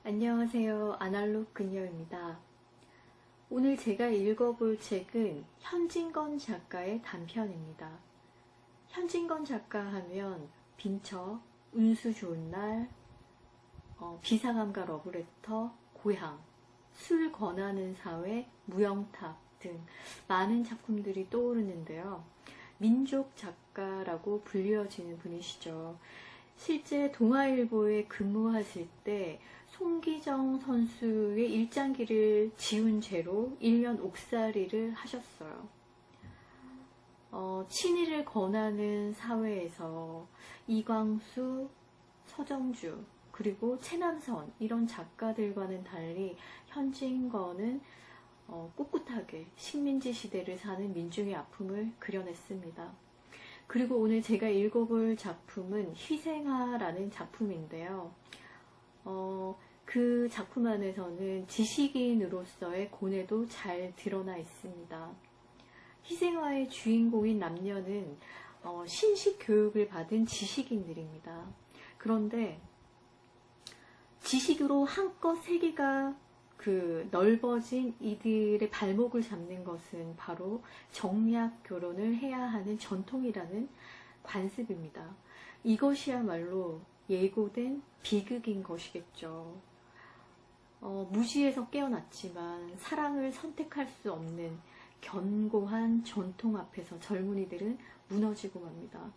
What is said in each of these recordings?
안녕하세요. 아날로그 그녀입니다. 오늘 제가 읽어볼 책은 현진건 작가의 단편입니다. 현진건 작가 하면 빈처, 운수 좋은 날, 비상함과 러브레터, 고향, 술 권하는 사회, 무영탑 등 많은 작품들이 떠오르는데요. 민족 작가라고 불리워지는 분이시죠. 실제 동아일보에 근무하실 때 송기정 선수의 일장기를 지운 죄로 1년 옥살이를 하셨어요. 친일을 권하는 사회에서 이광수, 서정주, 그리고 최남선 이런 작가들과는 달리 현진건은 꿋꿋하게 식민지 시대를 사는 민중의 아픔을 그려냈습니다. 그리고 오늘 제가 읽어볼 작품은 희생화라는 작품인데요. 그 작품 안에서는 지식인으로서의 고뇌도 잘 드러나 있습니다. 희생화의 주인공인 남녀는 신식 교육을 받은 지식인들입니다. 그런데 지식으로 한껏 세계가 넓어진 이들의 발목을 잡는 것은 바로 정략 결혼을 해야 하는 전통이라는 관습입니다. 이것이야말로 예고된 비극인 것이겠죠. 무지에서 깨어났지만 사랑을 선택할 수 없는 견고한 전통 앞에서 젊은이들은 무너지고 맙니다.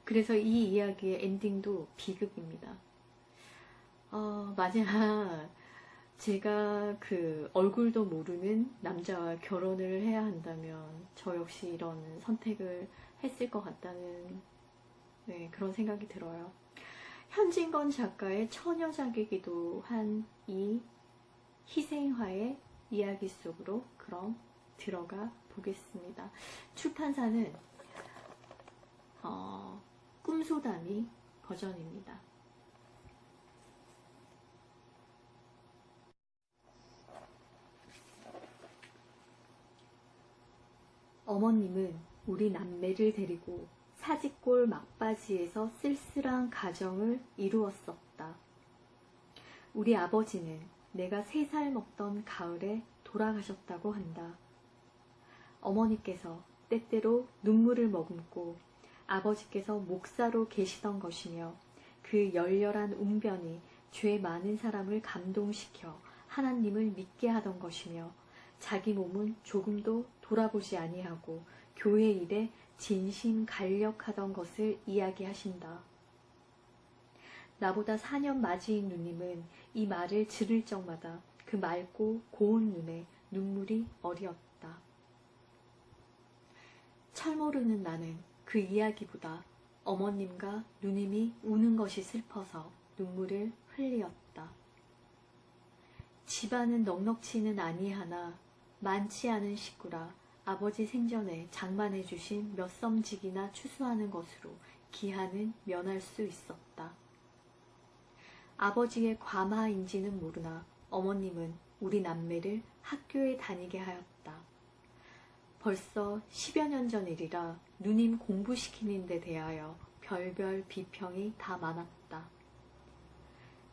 그래서 이 이야기의 엔딩도 비극입니다. 만약 제가 얼굴도 모르는 남자와 결혼을 해야 한다면 저 역시 이런 선택을 했을 것 같다는 그런 생각이 들어요. 현진건 작가의 처녀작이기도 한 이 희생화의 이야기 속으로 그럼 들어가 보겠습니다. 출판사는 꿈소담이 버전입니다. 어머님은 우리 남매를 데리고 사직골 막바지에서 쓸쓸한 가정을 이루었었다. 우리 아버지는 내가 3살 먹던 가을에 돌아가셨다고 한다. 어머니께서 때때로 눈물을 머금고 아버지께서 목사로 계시던 것이며 그 열렬한 웅변이 죄 많은 사람을 감동시켜 하나님을 믿게 하던 것이며 자기 몸은 조금도 돌아보지 아니하고 교회 일에 진심 간력하던 것을 이야기하신다. 나보다 4년 맞이인 누님은 이 말을 들을 적마다 그 맑고 고운 눈에 눈물이 어리었다. 철 모르는 나는 그 이야기보다 어머님과 누님이 우는 것이 슬퍼서 눈물을 흘리었다. 집안은 넉넉치는 아니하나 많지 않은 식구라 아버지 생전에 장만해 주신 몇 섬직이나 추수하는 것으로 기한은 면할 수 있었다. 아버지의 과마인지는 모르나 어머님은 우리 남매를 학교에 다니게 하였다. 벌써 10여 년 전 일이라 누님 공부시키는 데 대하여 별별 비평이 다 많았다.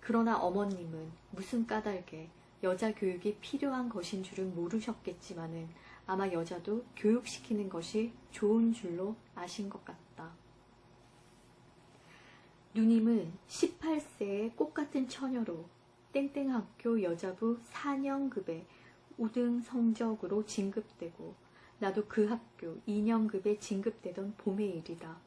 그러나 어머님은 무슨 까닭에 여자 교육이 필요한 것인 줄은 모르셨겠지만은 아마 여자도 교육시키는 것이 좋은 줄로 아신 것 같다. 누님은 18세의 꽃같은 처녀로 땡땡학교 여자부 4년급의 우등 성적으로 진급되고 나도 그 학교 2년급에 진급되던 봄의 일이다.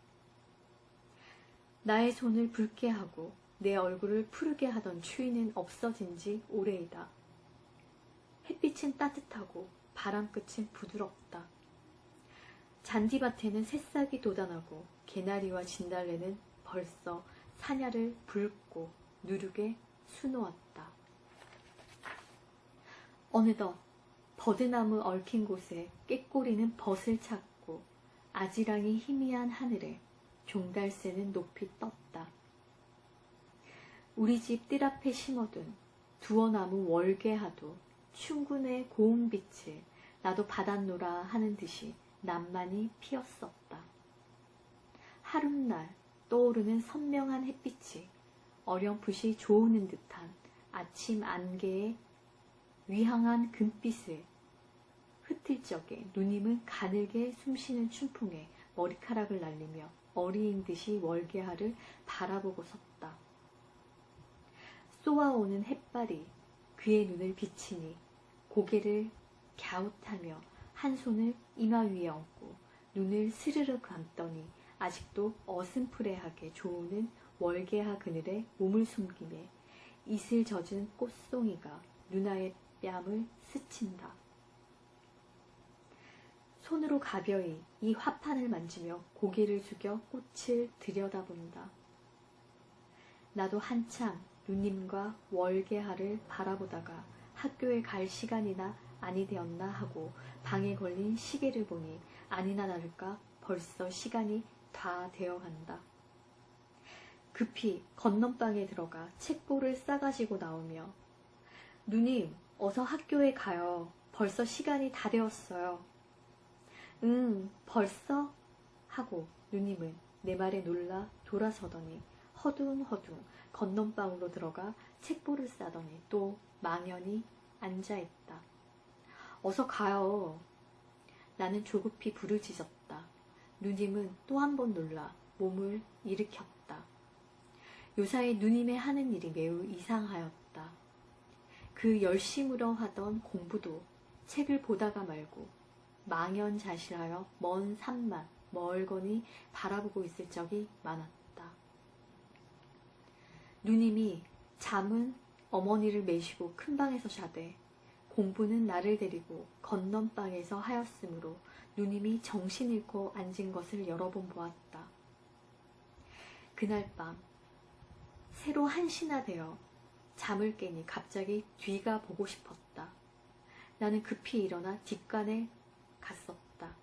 나의 손을 붉게 하고 내 얼굴을 푸르게 하던 추위는 없어진 지 오래이다. 햇빛은 따뜻하고 바람끝은 부드럽다. 잔디밭에는 새싹이 돋아나고 개나리와 진달래는 벌써 사냐를 붉고 누룩에 수놓았다. 어느덧 버드나무 얽힌 곳에 꾀꼬리는 벗을 찾고 아지랑이 희미한 하늘에 종달새는 높이 떴다. 우리 집 뜰 앞에 심어둔 두어나무 월계하도 춘군의 고운 빛을 나도 받았노라 하는 듯이 난만이 피었었다. 하룻날 떠오르는 선명한 햇빛이 어렴풋이 좋으는 듯한 아침 안개에 위항한 금빛을 흩을 적에 누님은 가늘게 숨쉬는 춘풍에 머리카락을 날리며 어리인 듯이 월계하를 바라보고 섰다. 쏘아오는 햇발이 그의 눈을 비치니 고개를 갸웃하며 한 손을 이마 위에 얹고 눈을 스르르 감더니 아직도 어슴푸레하게 조우는 월계하 그늘에 몸을 숨기매 이슬 젖은 꽃송이가 누나의 뺨을 스친다. 손으로 가벼이 이 화판을 만지며 고개를 숙여 꽃을 들여다본다. 나도 한참 누님과 월계하를 바라보다가 학교에 갈 시간이나 아니 되었나 하고 방에 걸린 시계를 보니 아니나 다를까 벌써 시간이 다 되어간다. 급히 건넌방에 들어가 책보를 싸가지고 나오며 누님 어서 학교에 가요. 벌써 시간이 다 되었어요. 벌써? 하고 누님은 내 말에 놀라 돌아서더니 허둥허둥 건넌방으로 들어가 책보를 싸더니 또 망연히 앉아있다. 어서 가요. 나는 조급히 부르짖었다. 누님은 또 한 번 놀라 몸을 일으켰다. 요사이 누님의 하는 일이 매우 이상하였다. 그 열심으로 하던 공부도 책을 보다가 말고 망연자실하여 먼 산만 멀거니 바라보고 있을 적이 많았다. 누님이 잠은 어머니를 매시고 큰 방에서 자되 공부는 나를 데리고 건넌방에서 하였으므로 누님이 정신 잃고 앉은 것을 여러 번 보았다. 그날 밤 새로 한시나 되어 잠을 깨니 갑자기 뒤가 보고 싶었다. 나는 급히 일어나 뒷간에 갔었다.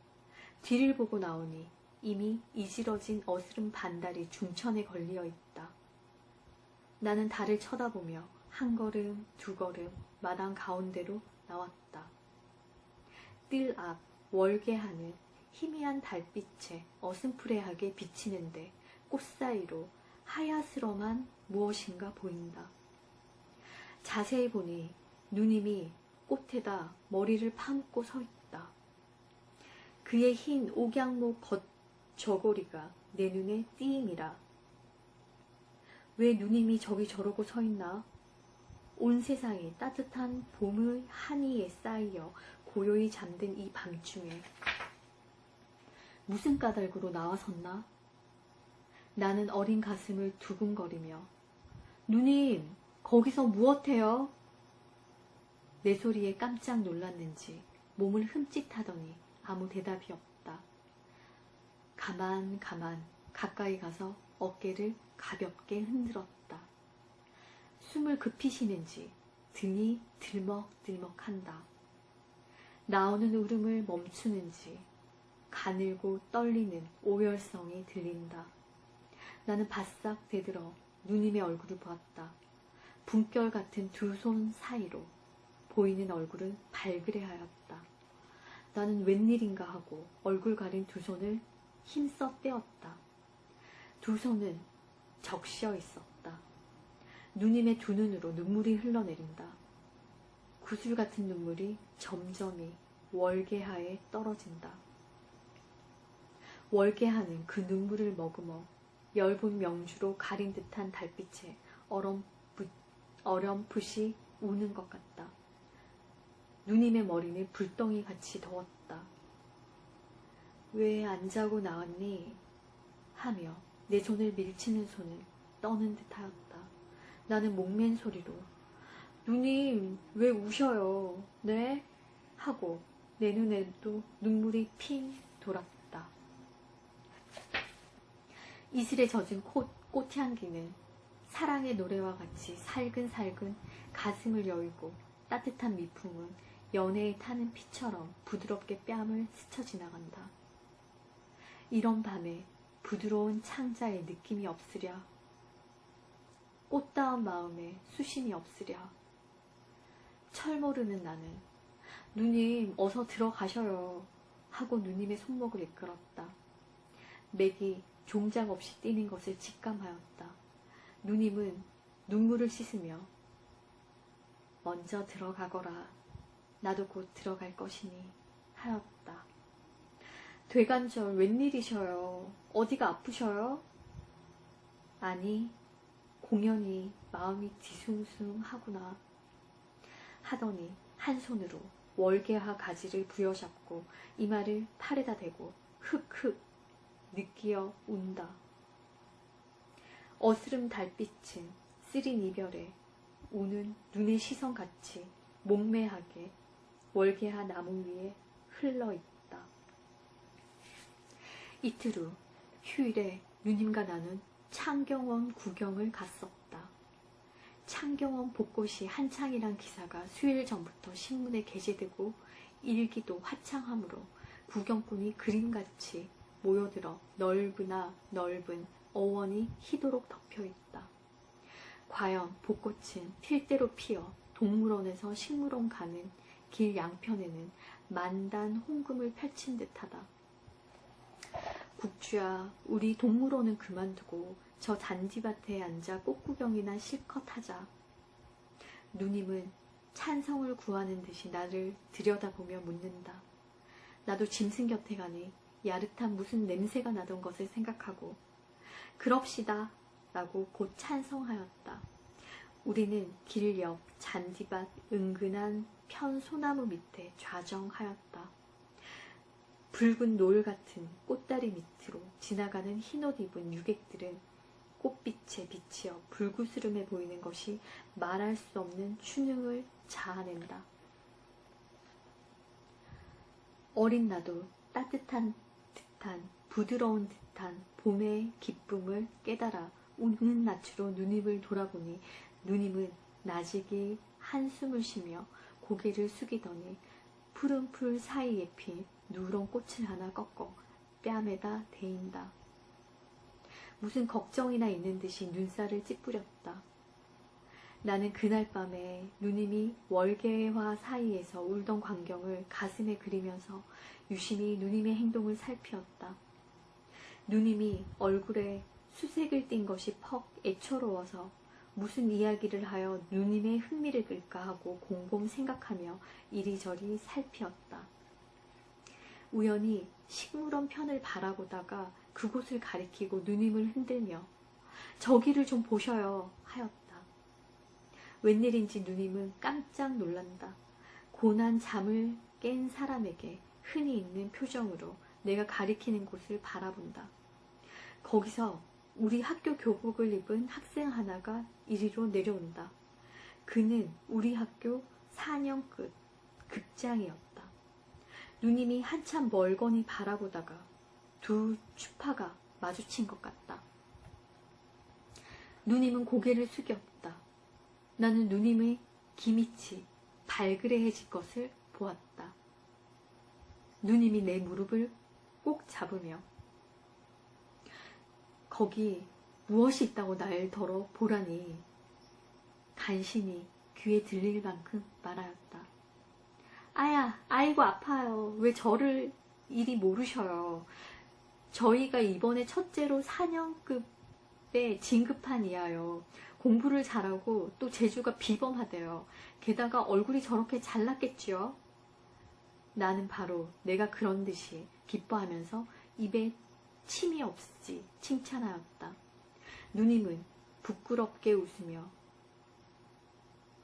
뒤를 보고 나오니 이미 이지러진 어스름 반달이 중천에 걸려 있다. 나는 달을 쳐다보며 한 걸음 두 걸음 마당 가운데로 나왔다. 뜰 앞 월계하는 희미한 달빛에 어슴푸레하게 비치는데 꽃 사이로 하야스럼한 무엇인가 보인다. 자세히 보니 누님이 꽃에다 머리를 파묻고 서 있다. 그의 흰 옥양목 저고리가 내 눈에 띄이니라. 왜 누님이 저기 저러고 서 있나? 온 세상이 따뜻한 봄의 한이에 쌓여 고요히 잠든 이 밤중에 무슨 까닭으로 나와섰나? 나는 어린 가슴을 두근거리며 누님 거기서 무엇해요? 내 소리에 깜짝 놀랐는지 몸을 흠칫하더니 아무 대답이 없다. 가만 가까이 가서 어깨를 가볍게 흔들었다. 숨을 급히 쉬는지 등이 들먹들먹한다. 나오는 울음을 멈추는지 가늘고 떨리는 오열성이 들린다. 나는 바싹 대들어 누님의 얼굴을 보았다. 분결 같은 두 손 사이로 보이는 얼굴은 발그레하였다. 나는 웬일인가 하고 얼굴 가린 두 손을 힘써 떼었다. 두 손은 적셔 있었다. 누님의 두 눈으로 눈물이 흘러내린다. 구슬 같은 눈물이 점점이 월계하에 떨어진다. 월계하는 그 눈물을 머금어 엷은 명주로 가린 듯한 달빛에 어렴풋이 우는 것 같다. 누님의 머리는 불덩이 같이 더웠다. 왜 안 자고 나왔니? 하며 내 손을 밀치는 손은 떠는 듯하였다. 나는 목맨 소리로 누님 왜 우셔요? 네? 하고 내 눈에도 눈물이 핑 돌았다. 이슬에 젖은 꽃향기는 사랑의 노래와 같이 살근살근 가슴을 여의고 따뜻한 미풍은 연애에 타는 피처럼 부드럽게 뺨을 스쳐 지나간다. 이런 밤에 부드러운 창자의 느낌이 없으랴. 꽃다운 마음에 수심이 없으랴. 철 모르는 나는 누님 어서 들어가셔요 하고 누님의 손목을 이끌었다. 맥이 종작 없이 뛰는 것을 직감하였다. 누님은 눈물을 씻으며 먼저 들어가거라. 나도 곧 들어갈 것이니 하였다. 되간절 웬일이셔요? 어디가 아프셔요? 아니, 공연히 마음이 뒤숭숭하구나 하더니 한 손으로 월계화 가지를 부여잡고 이마를 팔에다 대고 흑흑 느끼어 운다. 어스름 달빛은 쓰린 이별에 우는 눈의 시선같이 몽매하게 월계화 나무 위에 흘러있다. 이틀 후 휴일에 누님과 나는 창경원 구경을 갔었다. 창경원 벚꽃이 한창이란 기사가 수일 전부터 신문에 게재되고 일기도 화창하므로 구경꾼이 그림같이 모여들어 넓으나 넓은 어원이 희도록 덮여있다. 과연 벚꽃은 필대로 피어 동물원에서 식물원 가는 길 양편에는 만단 홍금을 펼친 듯하다. 국주야, 우리 동물원은 그만두고 저 잔디밭에 앉아 꽃구경이나 실컷 하자. 누님은 찬성을 구하는 듯이 나를 들여다보며 묻는다. 나도 짐승 곁에 가니 야릇한 무슨 냄새가 나던 것을 생각하고 그럽시다 라고 곧 찬성하였다. 우리는 길 옆 잔디밭 은근한 편 소나무 밑에 좌정하였다. 붉은 노을 같은 꽃다리 밑으로 지나가는 흰옷 입은 유객들은 꽃빛에 비치어 불구스름해 보이는 것이 말할 수 없는 추능을 자아낸다. 어린 나도 따뜻한 듯한 부드러운 듯한 봄의 기쁨을 깨달아 웃는 낯으로 누님을 돌아보니 누님은 나직이 한숨을 쉬며 고개를 숙이더니 푸른 풀 사이에 핀 누런 꽃을 하나 꺾어 뺨에다 대인다. 무슨 걱정이나 있는 듯이 눈살을 찌푸렸다. 나는 그날 밤에 누님이 월계화 사이에서 울던 광경을 가슴에 그리면서 유심히 누님의 행동을 살피었다. 누님이 얼굴에 수색을 띤 것이 퍽 애처로워서 무슨 이야기를 하여 누님의 흥미를 끌까 하고 곰곰 생각하며 이리저리 살피었다. 우연히 식물원 편을 바라보다가 그곳을 가리키고 누님을 흔들며 저기를 좀 보셔요 하였다. 웬일인지 누님은 깜짝 놀란다. 고난 잠을 깬 사람에게 흔히 있는 표정으로 내가 가리키는 곳을 바라본다. 거기서 우리 학교 교복을 입은 학생 하나가 이리로 내려온다. 그는 우리 학교 4년급 급장이었다. 누님이 한참 멀거니 바라보다가 두 추파가 마주친 것 같다. 누님은 고개를 숙였다. 나는 누님의 기미치 발그레해질 것을 보았다. 누님이 내 무릎을 꼭 잡으며 거기 무엇이 있다고 날 더러 보라니 간신히 귀에 들릴 만큼 말하였다. 아야, 아이고 아파요. 왜 저를 이리 모르셔요. 저희가 이번에 첫째로 4년급에 진급한 이하요. 공부를 잘하고 또 재주가 비범하대요. 게다가 얼굴이 저렇게 잘났겠지요. 나는 바로 내가 그런 듯이 기뻐하면서 입에 침이 없이 칭찬하였다. 누님은 부끄럽게 웃으며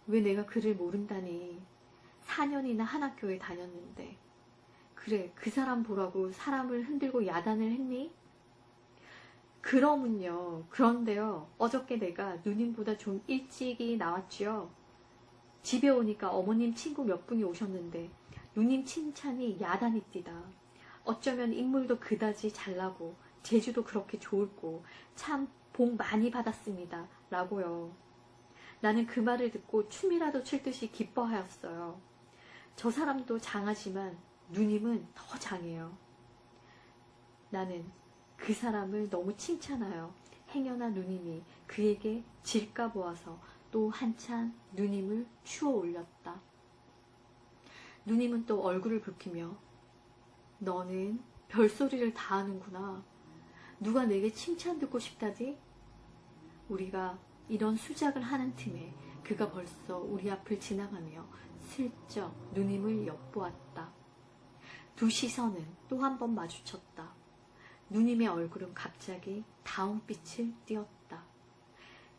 왜 내가 그를 모른다니. 4년이나 한 학교에 다녔는데 그래 그 사람 보라고 사람을 흔들고 야단을 했니? 그러면요. 그런데요. 어저께 내가 누님보다 좀 일찍이 나왔지요. 집에 오니까 어머님 친구 몇 분이 오셨는데 누님 칭찬이 야단이 띠다. 어쩌면 인물도 그다지 잘나고 재주도 그렇게 좋을고 참 복 많이 받았습니다. 라고요. 나는 그 말을 듣고 춤이라도 출 듯이 기뻐하였어요. 저 사람도 장하지만 누님은 더 장해요. 나는 그 사람을 너무 칭찬하여 행여나 누님이 그에게 질까 보아서 또 한참 누님을 추어 올렸다. 누님은 또 얼굴을 붉히며 너는 별소리를 다 하는구나. 누가 내게 칭찬 듣고 싶다지? 우리가 이런 수작을 하는 틈에 그 그가 벌써 우리 앞을 지나가며 슬쩍 누님을 엿보았다. 두 시선은 또 한 번 마주쳤다. 누님의 얼굴은 갑자기 다운빛을 띄었다.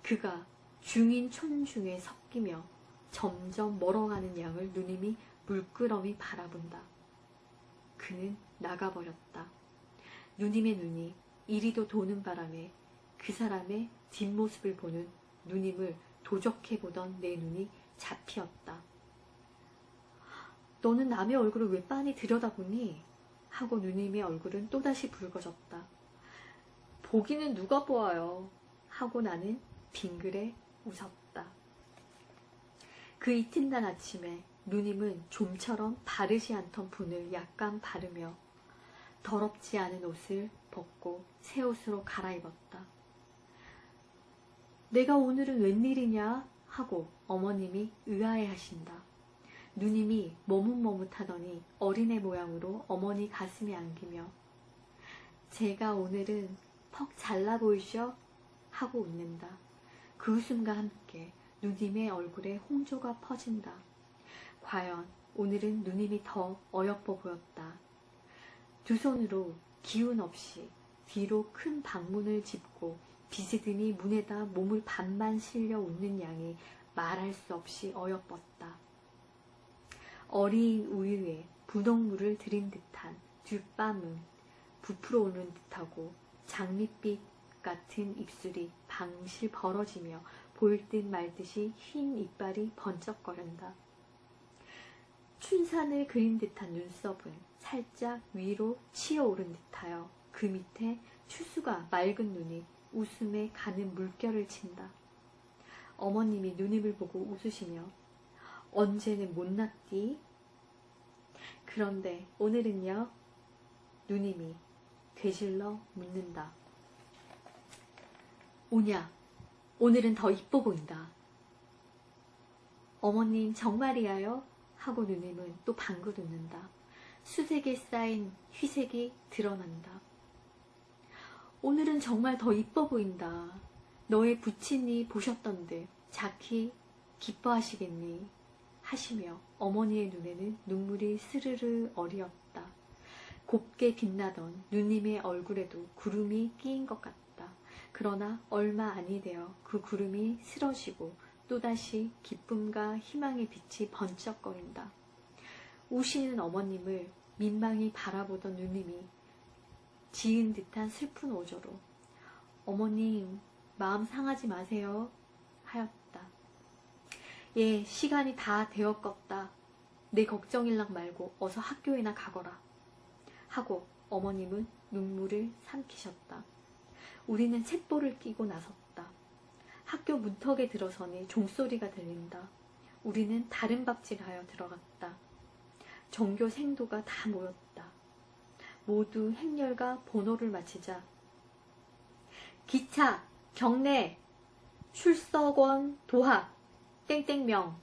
그가 중인 촌중에 섞이며 점점 멀어가는 양을 누님이 물끄러미 바라본다. 그는 나가버렸다. 누님의 눈이 이리도 도는 바람에 그 사람의 뒷모습을 보는 누님을 도적해보던 내 눈이 잡히었다. 너는 남의 얼굴을 왜 빤히 들여다보니? 하고 누님의 얼굴은 또다시 붉어졌다. 보기는 누가 보아요? 하고 나는 빙그레 웃었다. 그 이튿날 아침에 누님은 좀처럼 바르지 않던 분을 약간 바르며 더럽지 않은 옷을 벗고 새 옷으로 갈아입었다. 내가 오늘은 웬일이냐? 하고 어머님이 의아해하신다. 누님이 머뭇머뭇하더니 어린애 모양으로 어머니 가슴에 안기며 제가 오늘은 퍽 잘나 보이죠? 하고 웃는다. 그 웃음과 함께 누님의 얼굴에 홍조가 퍼진다. 과연 오늘은 누님이 더 어여뻐 보였다. 두 손으로 기운 없이 뒤로 큰 방문을 짚고 비스듬히 문에다 몸을 반만 실려 웃는 양이 말할 수 없이 어여뻤다. 어린 우유에 분홍물을 들인 듯한 뒷밤은 부풀어 오는 듯하고 장밋빛 같은 입술이 방실 벌어지며 보일 듯 말 듯이 흰 이빨이 번쩍거린다. 춘산을 그린 듯한 눈썹은 살짝 위로 치어오른 듯하여 그 밑에 추수가 맑은 눈이 웃음에 가는 물결을 친다. 어머님이 누님을 보고 웃으시며 언제는 못났디? 그런데 오늘은요? 누님이 되질러 묻는다. 오냐? 오늘은 더 이뻐 보인다. 어머님 정말이야요? 하고 누님은 또 방긋 웃는다. 수색에 쌓인 휘색이 드러난다. 오늘은 정말 더 이뻐 보인다. 너의 부친이 보셨던데 자키 기뻐하시겠니? 하시며 어머니의 눈에는 눈물이 스르르 어리었다. 곱게 빛나던 누님의 얼굴에도 구름이 끼인 것 같다. 그러나 얼마 아니 되어 그 구름이 쓰러지고 또다시 기쁨과 희망의 빛이 번쩍거린다. 우시는 어머님을 민망히 바라보던 누님이 지은 듯한 슬픈 오조로 어머님 마음 상하지 마세요 하였다. 예, 시간이 다 되었겠다. 내 걱정일랑 말고 어서 학교에나 가거라. 하고 어머님은 눈물을 삼키셨다. 우리는 쳇볼을 끼고 나섰다. 학교 문턱에 들어서니 종소리가 들린다. 우리는 다른 밥질하여 들어갔다. 전교 생도가 다 모였다. 모두 행렬과 번호를 마치자 기차, 경례, 출석원, 도합, 땡땡명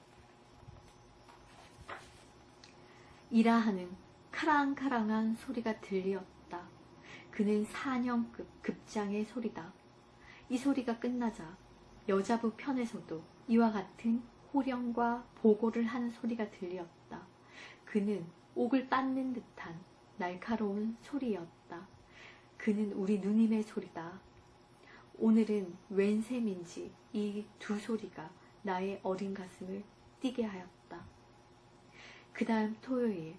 이라 하는 카랑카랑한 소리가 들리었다. 그는 4년급 급장의 소리다. 이 소리가 끝나자 여자부 편에서도 이와 같은 호령과 보고를 하는 소리가 들리었다. 그는 옥을 빻는 듯한 날카로운 소리였다. 그는 우리 누님의 소리다. 오늘은 웬 셈인지 이 두 소리가 나의 어린 가슴을 뛰게 하였다. 그 다음 토요일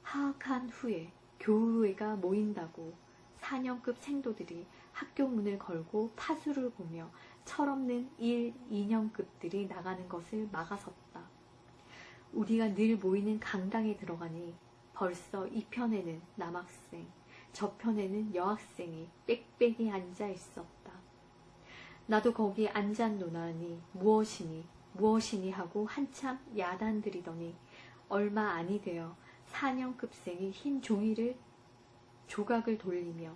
하악한 후에 교우회가 모인다고 4년급 생도들이 학교 문을 걸고 파수를 보며 철없는 1, 2년급들이 나가는 것을 막아섰다. 우리가 늘 모이는 강당에 들어가니 벌써 이 편에는 남학생, 저 편에는 여학생이 빽빽이 앉아 있었다. 나도 거기 앉았노나니 무엇이니 하고 한참 야단들이더니 얼마 아니 되어 4년급생이 흰 종이를 조각을 돌리며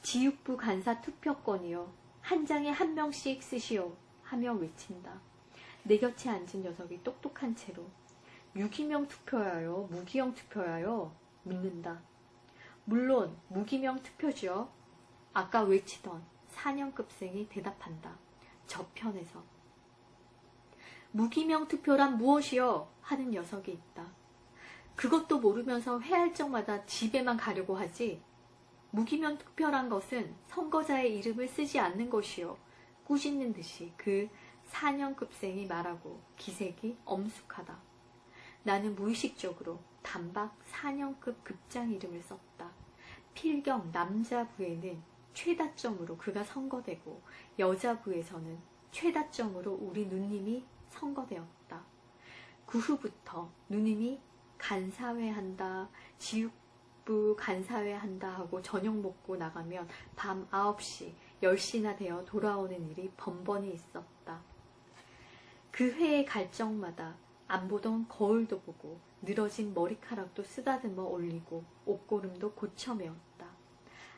지육부 간사 투표권이요. 한 장에 한 명씩 쓰시오 하며 외친다. 내 곁에 앉은 녀석이 똑똑한 채로 유기명 투표야요? 무기명 투표야요? 묻는다. 물론 무기명 투표지요. 아까 외치던 4년급생이 대답한다. 저편에서. 무기명 투표란 무엇이여? 하는 녀석이 있다. 그것도 모르면서 회할 적마다 집에만 가려고 하지. 무기명 투표란 것은 선거자의 이름을 쓰지 않는 것이요. 꾸짖는 듯이 그 4년급생이 말하고 기색이 엄숙하다. 나는 무의식적으로 단박 4년급 급장 이름을 썼다. 필경 남자부에는 최다점으로 그가 선거되고 여자부에서는 최다점으로 우리 누님이 선거되었다. 그 후부터 누님이 간사회 한다, 지육부 간사회 한다 하고 저녁 먹고 나가면 밤 9시, 10시나 되어 돌아오는 일이 번번이 있었다. 그 회에 갈 적마다 안 보던 거울도 보고 늘어진 머리카락도 쓰다듬어 올리고 옷고름도 고쳐매었다.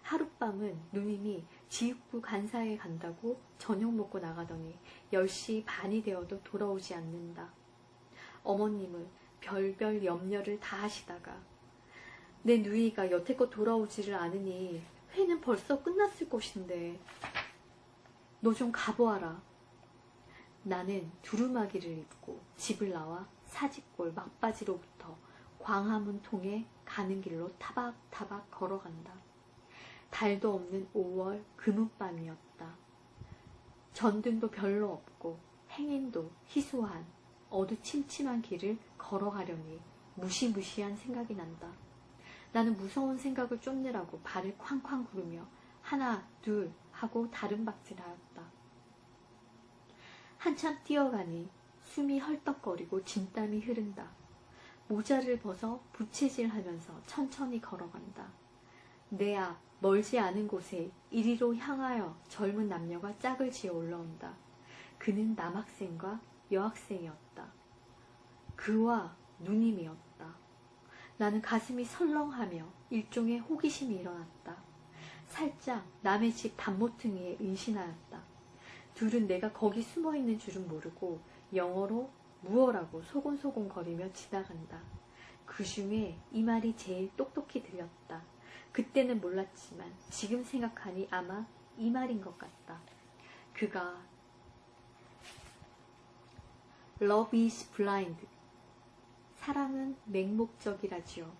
하룻밤은 누님이 지육부 간사에 간다고 저녁 먹고 나가더니 10시 반이 되어도 돌아오지 않는다. 어머님은 별별 염려를 다 하시다가 내 누이가 여태껏 돌아오지를 않으니 회는 벌써 끝났을 것인데 너 좀 가보아라. 나는 두루마기를 입고 집을 나와 사직골 막바지로부터 광화문 통해 가는 길로 타박타박 걸어간다. 달도 없는 5월 금은밤이었다. 전등도 별로 없고 행인도 희소한 어두침침한 길을 걸어가려니 무시무시한 생각이 난다. 나는 무서운 생각을 쫓느라고 발을 쾅쾅 구르며 하나 둘 하고 다른 박질하였다. 한참 뛰어가니 숨이 헐떡거리고 진땀이 흐른다. 모자를 벗어 부채질하면서 천천히 걸어간다. 내 앞 멀지 않은 곳에 이리로 향하여 젊은 남녀가 짝을 지어 올라온다. 그는 남학생과 여학생이었다. 그와 누님이었다. 나는 가슴이 설렁하며 일종의 호기심이 일어났다. 살짝 남의 집 단모퉁이에 은신하였다. 둘은 내가 거기 숨어있는 줄은 모르고 영어로 무어라고 소곤소곤 거리며 지나간다. 그 중에 이 말이 제일 똑똑히 들렸다. 그때는 몰랐지만 지금 생각하니 아마 이 말인 것 같다. 그가 Love is blind. 사랑은 맹목적이라지요.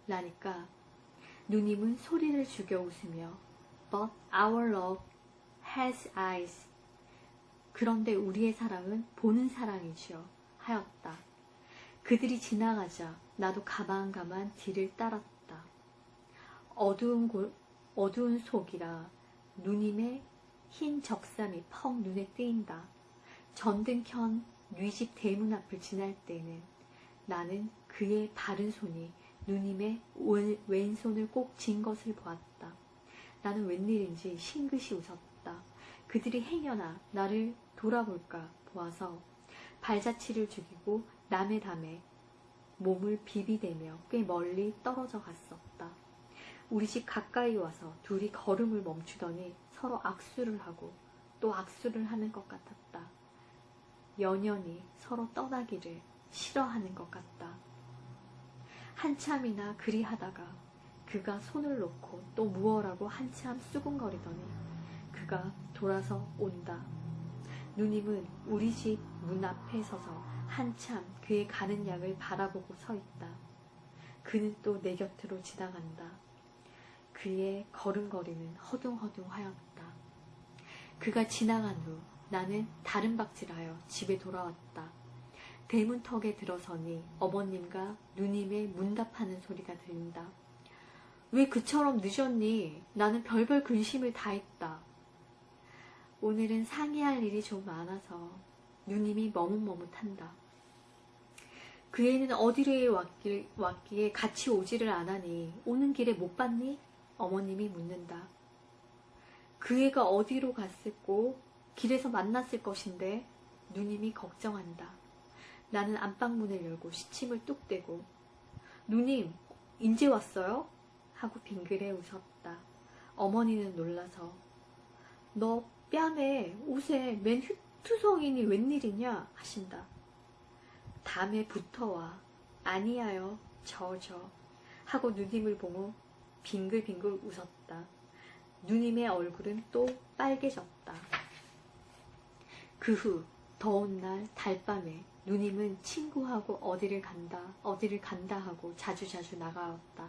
라니까 누님은 소리를 죽여 웃으며 But our love has eyes. 그런데 우리의 사랑은 보는 사랑이지요. 하였다. 그들이 지나가자 나도 가만가만 뒤를 따랐다. 어두운 속이라 누님의 흰 적삼이 퍽 눈에 띄인다. 전등 켠 뉘집 대문 앞을 지날 때는 나는 그의 바른 손이 누님의 왼손을 꼭 쥔 것을 보았다. 나는 웬일인지 싱긋이 웃었다. 그들이 행여나 나를 돌아볼까 보아서 발자취를 죽이고 남의 담에 몸을 비비대며 꽤 멀리 떨어져 갔었다. 우리 집 가까이 와서 둘이 걸음을 멈추더니 서로 악수를 하고 또 악수를 하는 것 같았다. 연연히 서로 떠나기를 싫어하는 것 같다. 한참이나 그리하다가 그가 손을 놓고 또 무어라고 한참 수군거리더니 그가 돌아서 온다. 누님은 우리 집 문 앞에 서서 한참 그의 가는 양을 바라보고 서 있다. 그는 또 내 곁으로 지나간다. 그의 걸음걸이는 허둥허둥하였다. 그가 지나간 후 나는 다른 박질하여 집에 돌아왔다. 대문턱에 들어서니 어머님과 누님의 문답하는 소리가 들린다. 왜 그처럼 늦었니? 나는 별별 근심을 다 했다. 오늘은 상의할 일이 좀 많아서 누님이 머뭇머뭇한다. 그 애는 어디로 왔기에 같이 오지를 않으니 오는 길에 못 봤니? 어머님이 묻는다. 그 애가 어디로 갔을꼬? 길에서 만났을 것인데 누님이 걱정한다. 나는 안방문을 열고 시침을 뚝 떼고 누님, 인제 왔어요? 하고 빙그레 웃었다. 어머니는 놀라서 너 뺨에 옷에 맨 휘투성이니 웬일이냐 하신다. 담에 붙어와. 아니야요. 저 하고 누님을 보고 빙글빙글 웃었다. 누님의 얼굴은 또 빨개졌다. 그 후 더운 날 달밤에 누님은 친구하고 어디를 간다 하고 자주자주 나가었다.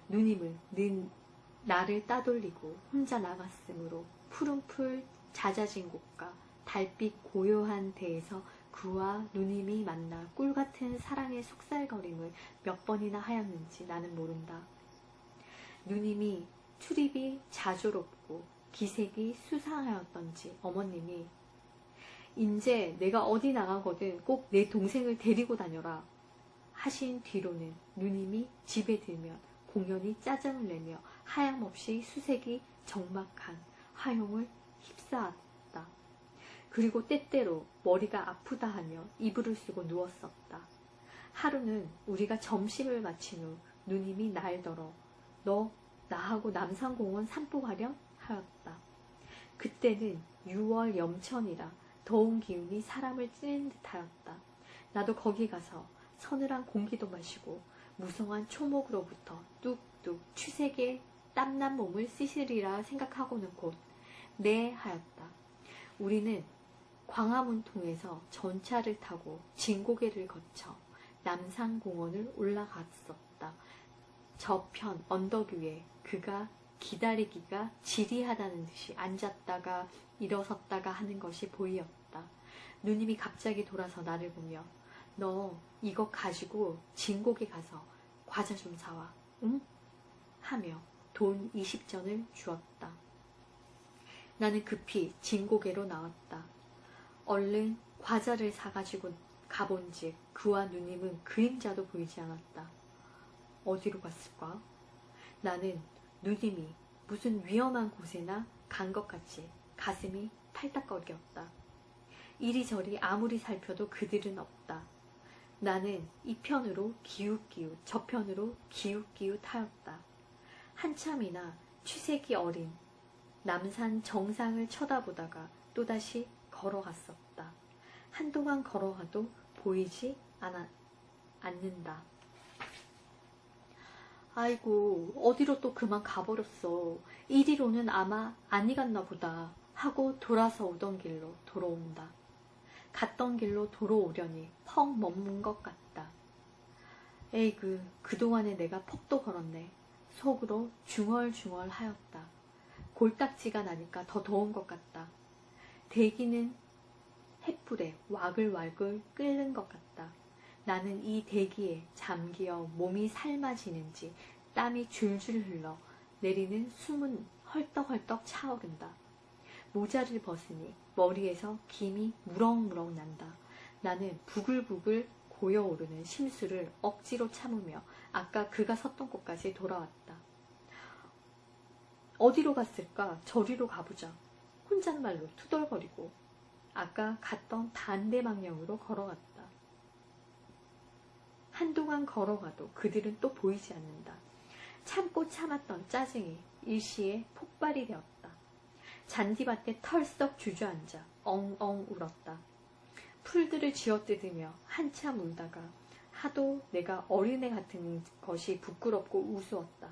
누님은 늘 나를 따돌리고 혼자 나갔으므로 푸른 풀 잦아진 곳과 달빛 고요한 데에서 그와 누님이 만나 꿀같은 사랑의 속살거림을 몇 번이나 하였는지 나는 모른다. 누님이 출입이 자조롭고 기색이 수상하였던지 어머님이 인제 내가 어디 나가거든 꼭 내 동생을 데리고 다녀라 하신 뒤로는 누님이 집에 들면 공연히 짜증을 내며 하염없이 수색이 적막한 화용을 휩싸았다. 그리고 때때로 머리가 아프다 하며 이불을 쓰고 누웠었다. 하루는 우리가 점심을 마친 후 누님이 날더러 너 나하고 남산공원 산보가렴 하였다. 그때는 6월 염천이라 더운 기운이 사람을 찌는 듯하였다. 나도 거기 가서 서늘한 공기도 마시고 무성한 초목으로부터 뚝뚝 추색에 땀난 몸을 씻으리라 생각하고는 곧 네 하였다. 우리는 광화문 통해서 전차를 타고 진고개를 거쳐 남산공원을 올라갔었다. 저편 언덕 위에 그가 기다리기가 지리하다는 듯이 앉았다가 일어섰다가 하는 것이 보이었다. 누님이 갑자기 돌아서 나를 보며 너 이거 가지고 진곡에 가서 과자 좀 사와. 응? 하며 돈 20전을 주었다. 나는 급히 진고개로 나왔다. 얼른 과자를 사가지고 가본즉 그와 누님은 그림자도 보이지 않았다. 어디로 갔을까? 나는 누님이 무슨 위험한 곳에나 간 것 같이 가슴이 팔딱거렸다. 이리저리 아무리 살펴도 그들은 없다. 나는 이편으로 기웃기웃 저편으로 기웃기웃 하였다. 한참이나 추색이 어린 남산 정상을 쳐다보다가 또다시 걸어갔었다. 한동안 걸어가도 보이지 않는다. 아이고 어디로 또 그만 가버렸어. 이리로는 아마 아니 갔나 보다 하고 돌아서 오던 길로 돌아온다. 갔던 길로 돌아오려니 퍽 머문 것 같다. 에이그 그동안에 내가 퍽도 걸었네. 속으로 중얼중얼 하였다. 골딱지가 나니까 더 더운 것 같다. 대기는 햇불에 와글와글 끓는 것 같다. 나는 이 대기에 잠기어 몸이 삶아지는지 땀이 줄줄 흘러 내리는 숨은 헐떡헐떡 차오른다. 모자를 벗으니 머리에서 김이 무럭무럭 난다. 나는 부글부글 고여오르는 심수를 억지로 참으며 아까 그가 섰던 곳까지 돌아왔다. 어디로 갔을까? 저리로 가보자. 혼잣말로 투덜거리고 아까 갔던 반대 방향으로 걸어갔다. 한동안 걸어가도 그들은 또 보이지 않는다. 참고 참았던 짜증이 일시에 폭발이 되었다. 잔디밭에 털썩 주저앉아 엉엉 울었다. 풀들을 쥐어뜯으며 한참 울다가 하도 내가 어린애 같은 것이 부끄럽고 우스웠다.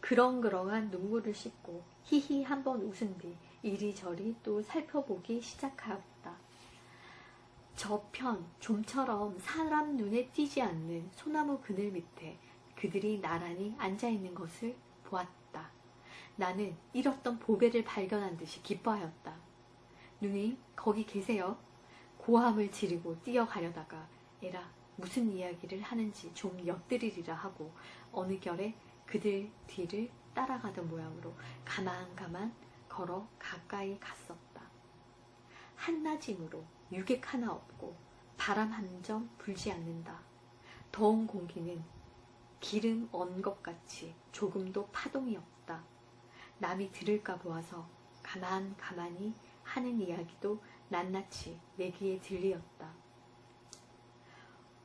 그렁그렁한 눈물을 씻고 히히 한번 웃은 뒤 이리저리 또 살펴보기 시작하였다. 저편 좀처럼 사람 눈에 띄지 않는 소나무 그늘 밑에 그들이 나란히 앉아있는 것을 보았다. 나는 잃었던 보배를 발견한 듯이 기뻐하였다. 누님 거기 계세요. 고함을 지르고 뛰어가려다가 에라 무슨 이야기를 하는지 좀 엿들으리라 하고 어느 결에 그들 뒤를 따라가던 모양으로 가만가만 걸어 가까이 갔었다. 한낮이므로 유객 하나 없고 바람 한 점 불지 않는다. 더운 공기는 기름 언 것 같이 조금도 파동이 없다. 남이 들을까 보아서 가만히 하는 이야기도 낱낱이 내 귀에 들리었다.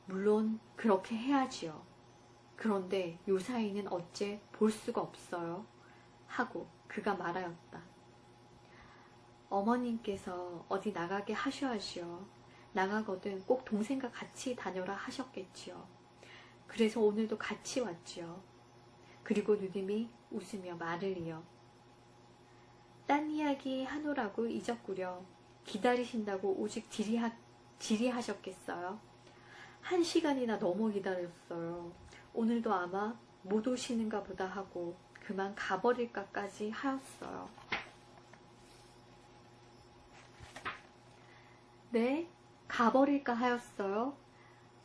물론 그렇게 해야지요. 그런데 요사이는 어째 볼 수가 없어요. 하고 그가 말하였다. 어머님께서 어디 나가게 하셔야지요. 나가거든 꼭 동생과 같이 다녀라 하셨겠지요. 그래서 오늘도 같이 왔지요. 그리고 누님이 웃으며 말을 이어 딴 이야기 하노라고 잊었구려. 기다리신다고 오직 지리하셨겠어요? 1시간이나 넘어 기다렸어요. 오늘도 아마 못 오시는가 보다 하고 그만 가버릴까까지 하였어요. 네? 가버릴까 하였어요?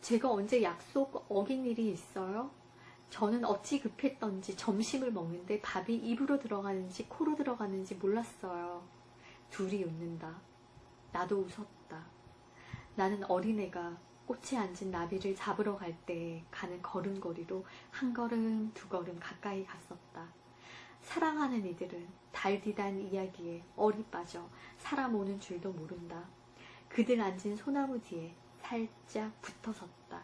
제가 언제 약속 어긴 일이 있어요? 저는 어찌 급했던지 점심을 먹는데 밥이 입으로 들어가는지 코로 들어가는지 몰랐어요. 둘이 웃는다. 나도 웃었다. 나는 어린애가 꽃에 앉은 나비를 잡으러 갈 때 가는 걸음걸이로 한 걸음 두 걸음 가까이 갔었다. 사랑하는 이들은 달디단 이야기에 얼이 빠져 사람 오는 줄도 모른다. 그들 앉은 소나무 뒤에 살짝 붙어섰다.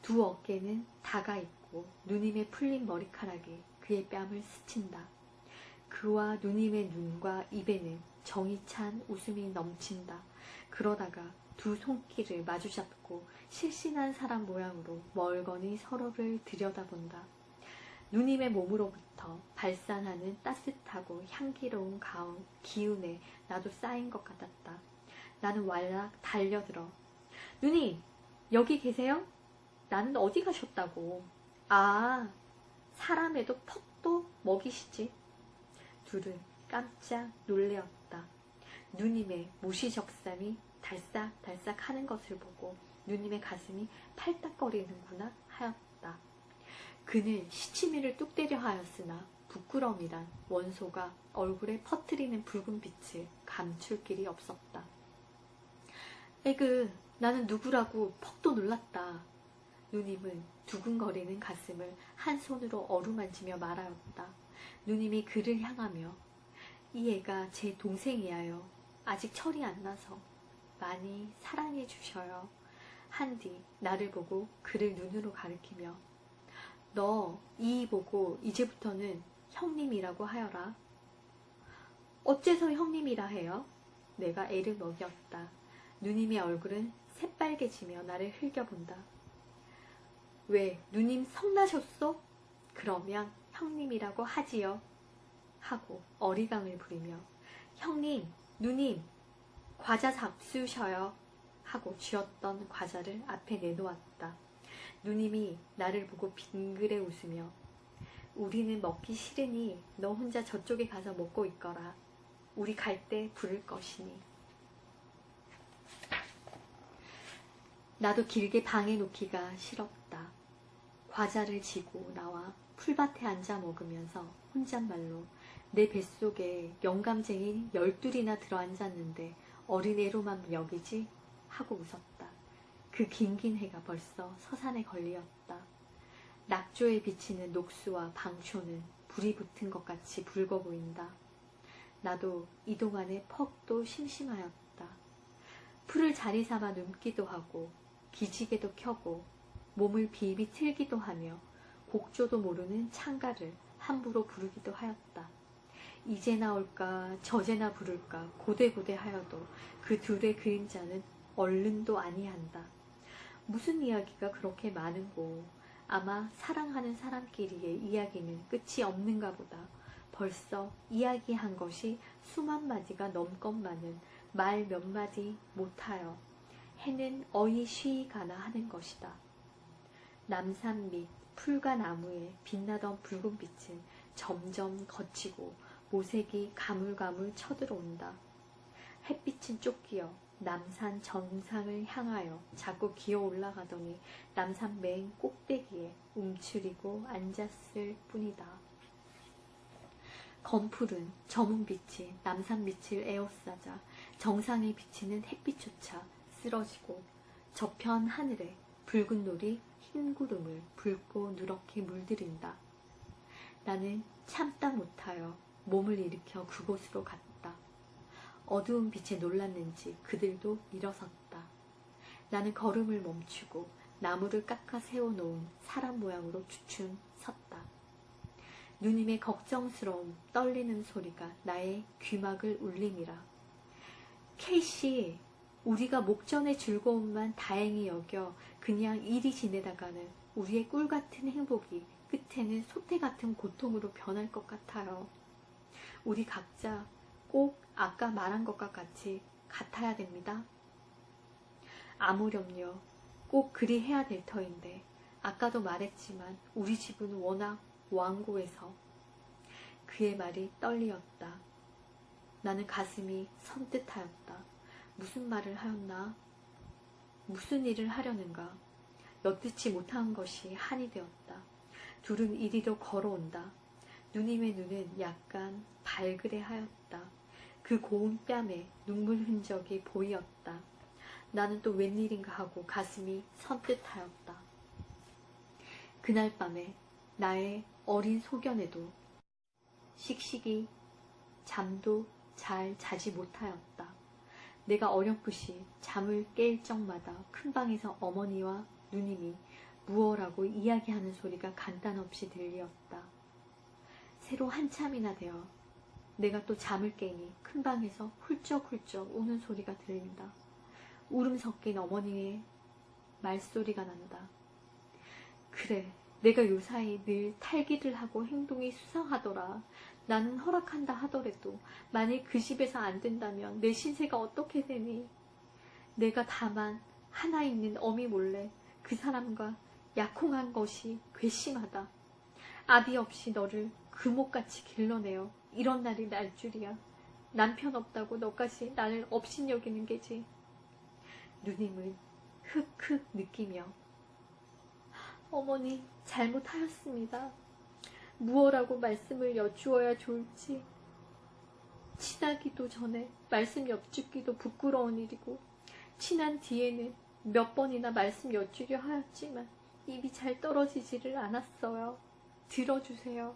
두 어깨는 다가 있고 누님의 풀린 머리카락이 그의 뺨을 스친다. 그와 누님의 눈과 입에는 정이 찬 웃음이 넘친다. 그러다가 두 손길을 마주잡고 실신한 사람 모양으로 멀거니 서로를 들여다본다. 누님의 몸으로부터 발산하는 따뜻하고 향기로운 기운에 나도 쌓인 것 같았다. 나는 왈락 달려들어. 누님, 여기 계세요? 나는 어디 가셨다고. 아, 사람에도 퍽도 먹이시지. 둘은 깜짝 놀래었다. 누님의 무시적삼이 달싹달싹 하는 것을 보고 누님의 가슴이 팔딱거리는구나 하였다. 그는 시치미를 뚝 때려 하였으나 부끄러움이란 원소가 얼굴에 퍼뜨리는 붉은 빛을 감출 길이 없었다. 에그, 나는 누구라고 퍽도 놀랐다. 누님은 두근거리는 가슴을 한 손으로 어루만지며 말하였다. 누님이 그를 향하며 이 애가 제 동생이야요. 아직 철이 안 나서 많이 사랑해 주셔요. 한뒤 나를 보고 그를 눈으로 가리키며 너 이 보고 이제부터는 형님이라고 하여라. 어째서 형님이라 해요? 내가 애를 먹였다. 누님의 얼굴은 새빨개지며 나를 흘겨본다. 왜 누님 성나셨소? 그러면 형님이라고 하지요. 하고 어리광을 부리며 형님, 누님, 과자 잡수셔요. 하고 쥐었던 과자를 앞에 내놓았다. 누님이 나를 보고 빙그레 웃으며 우리는 먹기 싫으니 너 혼자 저쪽에 가서 먹고 있거라. 우리 갈 때 부를 것이니. 나도 길게 방에 놓기가 싫었다. 과자를 지고 나와 풀밭에 앉아 먹으면서 혼잣말로 내 뱃속에 영감쟁이 12이나 들어앉았는데 어린애로만 여기지? 하고 웃었다. 그 긴긴 해가 벌써 서산에 걸리었다. 낙조에 비치는 녹수와 방초는 불이 붙은 것 같이 붉어 보인다. 나도 이동안에 퍽도 심심하였다. 풀을 자리 삼아 눕기도 하고 기지개도 켜고 몸을 비비 틀기도 하며 곡조도 모르는 창가를 함부로 부르기도 하였다. 이제나 올까 저제나 부를까 고대고대 하여도 그 둘의 그림자는 얼른도 아니한다. 무슨 이야기가 그렇게 많은고. 아마 사랑하는 사람끼리의 이야기는 끝이 없는가 보다. 벌써 이야기한 것이 수만 마디가 넘건만은 말 몇 마디 못하여 해는 어이 쉬가나 하는 것이다. 남산 밑 풀과 나무에 빛나던 붉은 빛은 점점 걷히고 모색이 가물가물 쳐들어온다. 햇빛은 쫓기어 남산 정상을 향하여 자꾸 기어 올라가더니 남산 맨 꼭대기에 움츠리고 앉았을 뿐이다. 검푸른 저문빛이 남산 밑을 에워싸자 정상에 비치는 햇빛조차 쓰러지고 저편 하늘에 붉은 놀이 흰 구름을 붉고 누렇게 물들인다. 나는 참다 못하여 몸을 일으켜 그곳으로 갔다. 어두운 빛에 놀랐는지 그들도 일어섰다. 나는 걸음을 멈추고 나무를 깎아 세워놓은 사람 모양으로 주춤 섰다. 누님의 걱정스러운 떨리는 소리가 나의 귀막을 울림이라. 케이씨, 우리가 목전의 즐거움만 다행히 여겨 그냥 이리 지내다가는 우리의 꿀같은 행복이 끝에는 소태같은 고통으로 변할 것 같아요. 우리 각자 꼭 아까 말한 것과 같이 같아야 됩니다. 아무렴요. 꼭 그리 해야 될 터인데 아까도 말했지만 우리 집은 워낙 완고해서. 그의 말이 떨리었다. 나는 가슴이 선뜻하였다. 무슨 말을 하였나? 무슨 일을 하려는가? 엿듣지 못한 것이 한이 되었다. 둘은 이리로 걸어온다. 누님의 눈은 약간 발그레 하였다. 그 고운 뺨에 눈물 흔적이 보이었다. 나는 또 웬일인가 하고 가슴이 선뜻하였다. 그날 밤에 나의 어린 소견에도 씩씩이 잠도 잘 자지 못하였다. 내가 어렴풋이 잠을 깰 적마다 큰방에서 어머니와 누님이 무어라고 이야기하는 소리가 간단없이 들리었다. 새로 한참이나 되어 내가 또 잠을 깨니 큰방에서 훌쩍훌쩍 우는 소리가 들린다. 울음 섞인 어머니의 말소리가 난다. 그래, 내가 요사이 늘 탈기를 하고 행동이 수상하더라. 나는 허락한다 하더라도 만일 그 집에서 안 된다면 내 신세가 어떻게 되니? 내가 다만 하나 있는 어미 몰래 그 사람과 약혼한 것이 괘씸하다. 아비 없이 너를 금옥같이 길러내어 이런 날이 날 줄이야. 남편 없다고 너까지 나를 업신여기는 게지. 누님은 흑흑 느끼며 어머니 잘못하였습니다. 무엇라고 말씀을 여쭈어야 좋을지. 친하기도 전에 말씀 여쭙기도 부끄러운 일이고 친한 뒤에는 몇 번이나 말씀 여쭈려 하였지만 입이 잘 떨어지지를 않았어요. 들어주세요.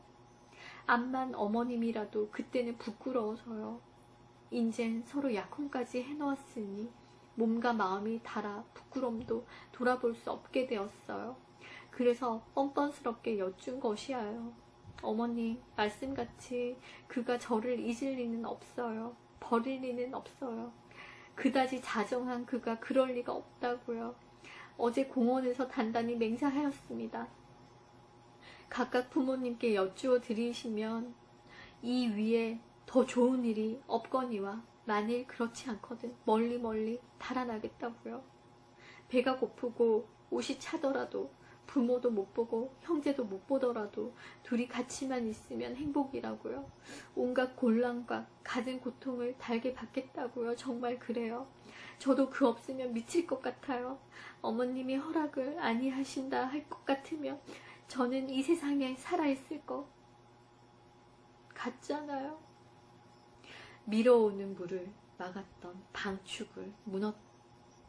암만 어머님이라도 그때는 부끄러워서요. 인젠 서로 약혼까지 해놓았으니 몸과 마음이 달아 부끄럼도 돌아볼 수 없게 되었어요. 그래서 뻔뻔스럽게 여쭌 것이야요. 어머니 말씀같이 그가 저를 잊을 리는 없어요. 버릴 리는 없어요. 그다지 자정한 그가 그럴 리가 없다고요. 어제 공원에서 단단히 맹세하였습니다. 각각 부모님께 여쭈어 드리시면 이 위에 더 좋은 일이 없거니와 만일 그렇지 않거든 멀리 달아나겠다고요. 배가 고프고 옷이 차더라도 부모도 못 보고 형제도 못 보더라도 둘이 같이만 있으면 행복이라고요. 온갖 곤란과 갖은 고통을 달게 받겠다고요. 정말 그래요. 저도 그 없으면 미칠 것 같아요. 어머님이 허락을 아니하신다 할 것 같으면 저는 이 세상에 살아있을 것 같잖아요. 밀어오는 물을 막았던 방축을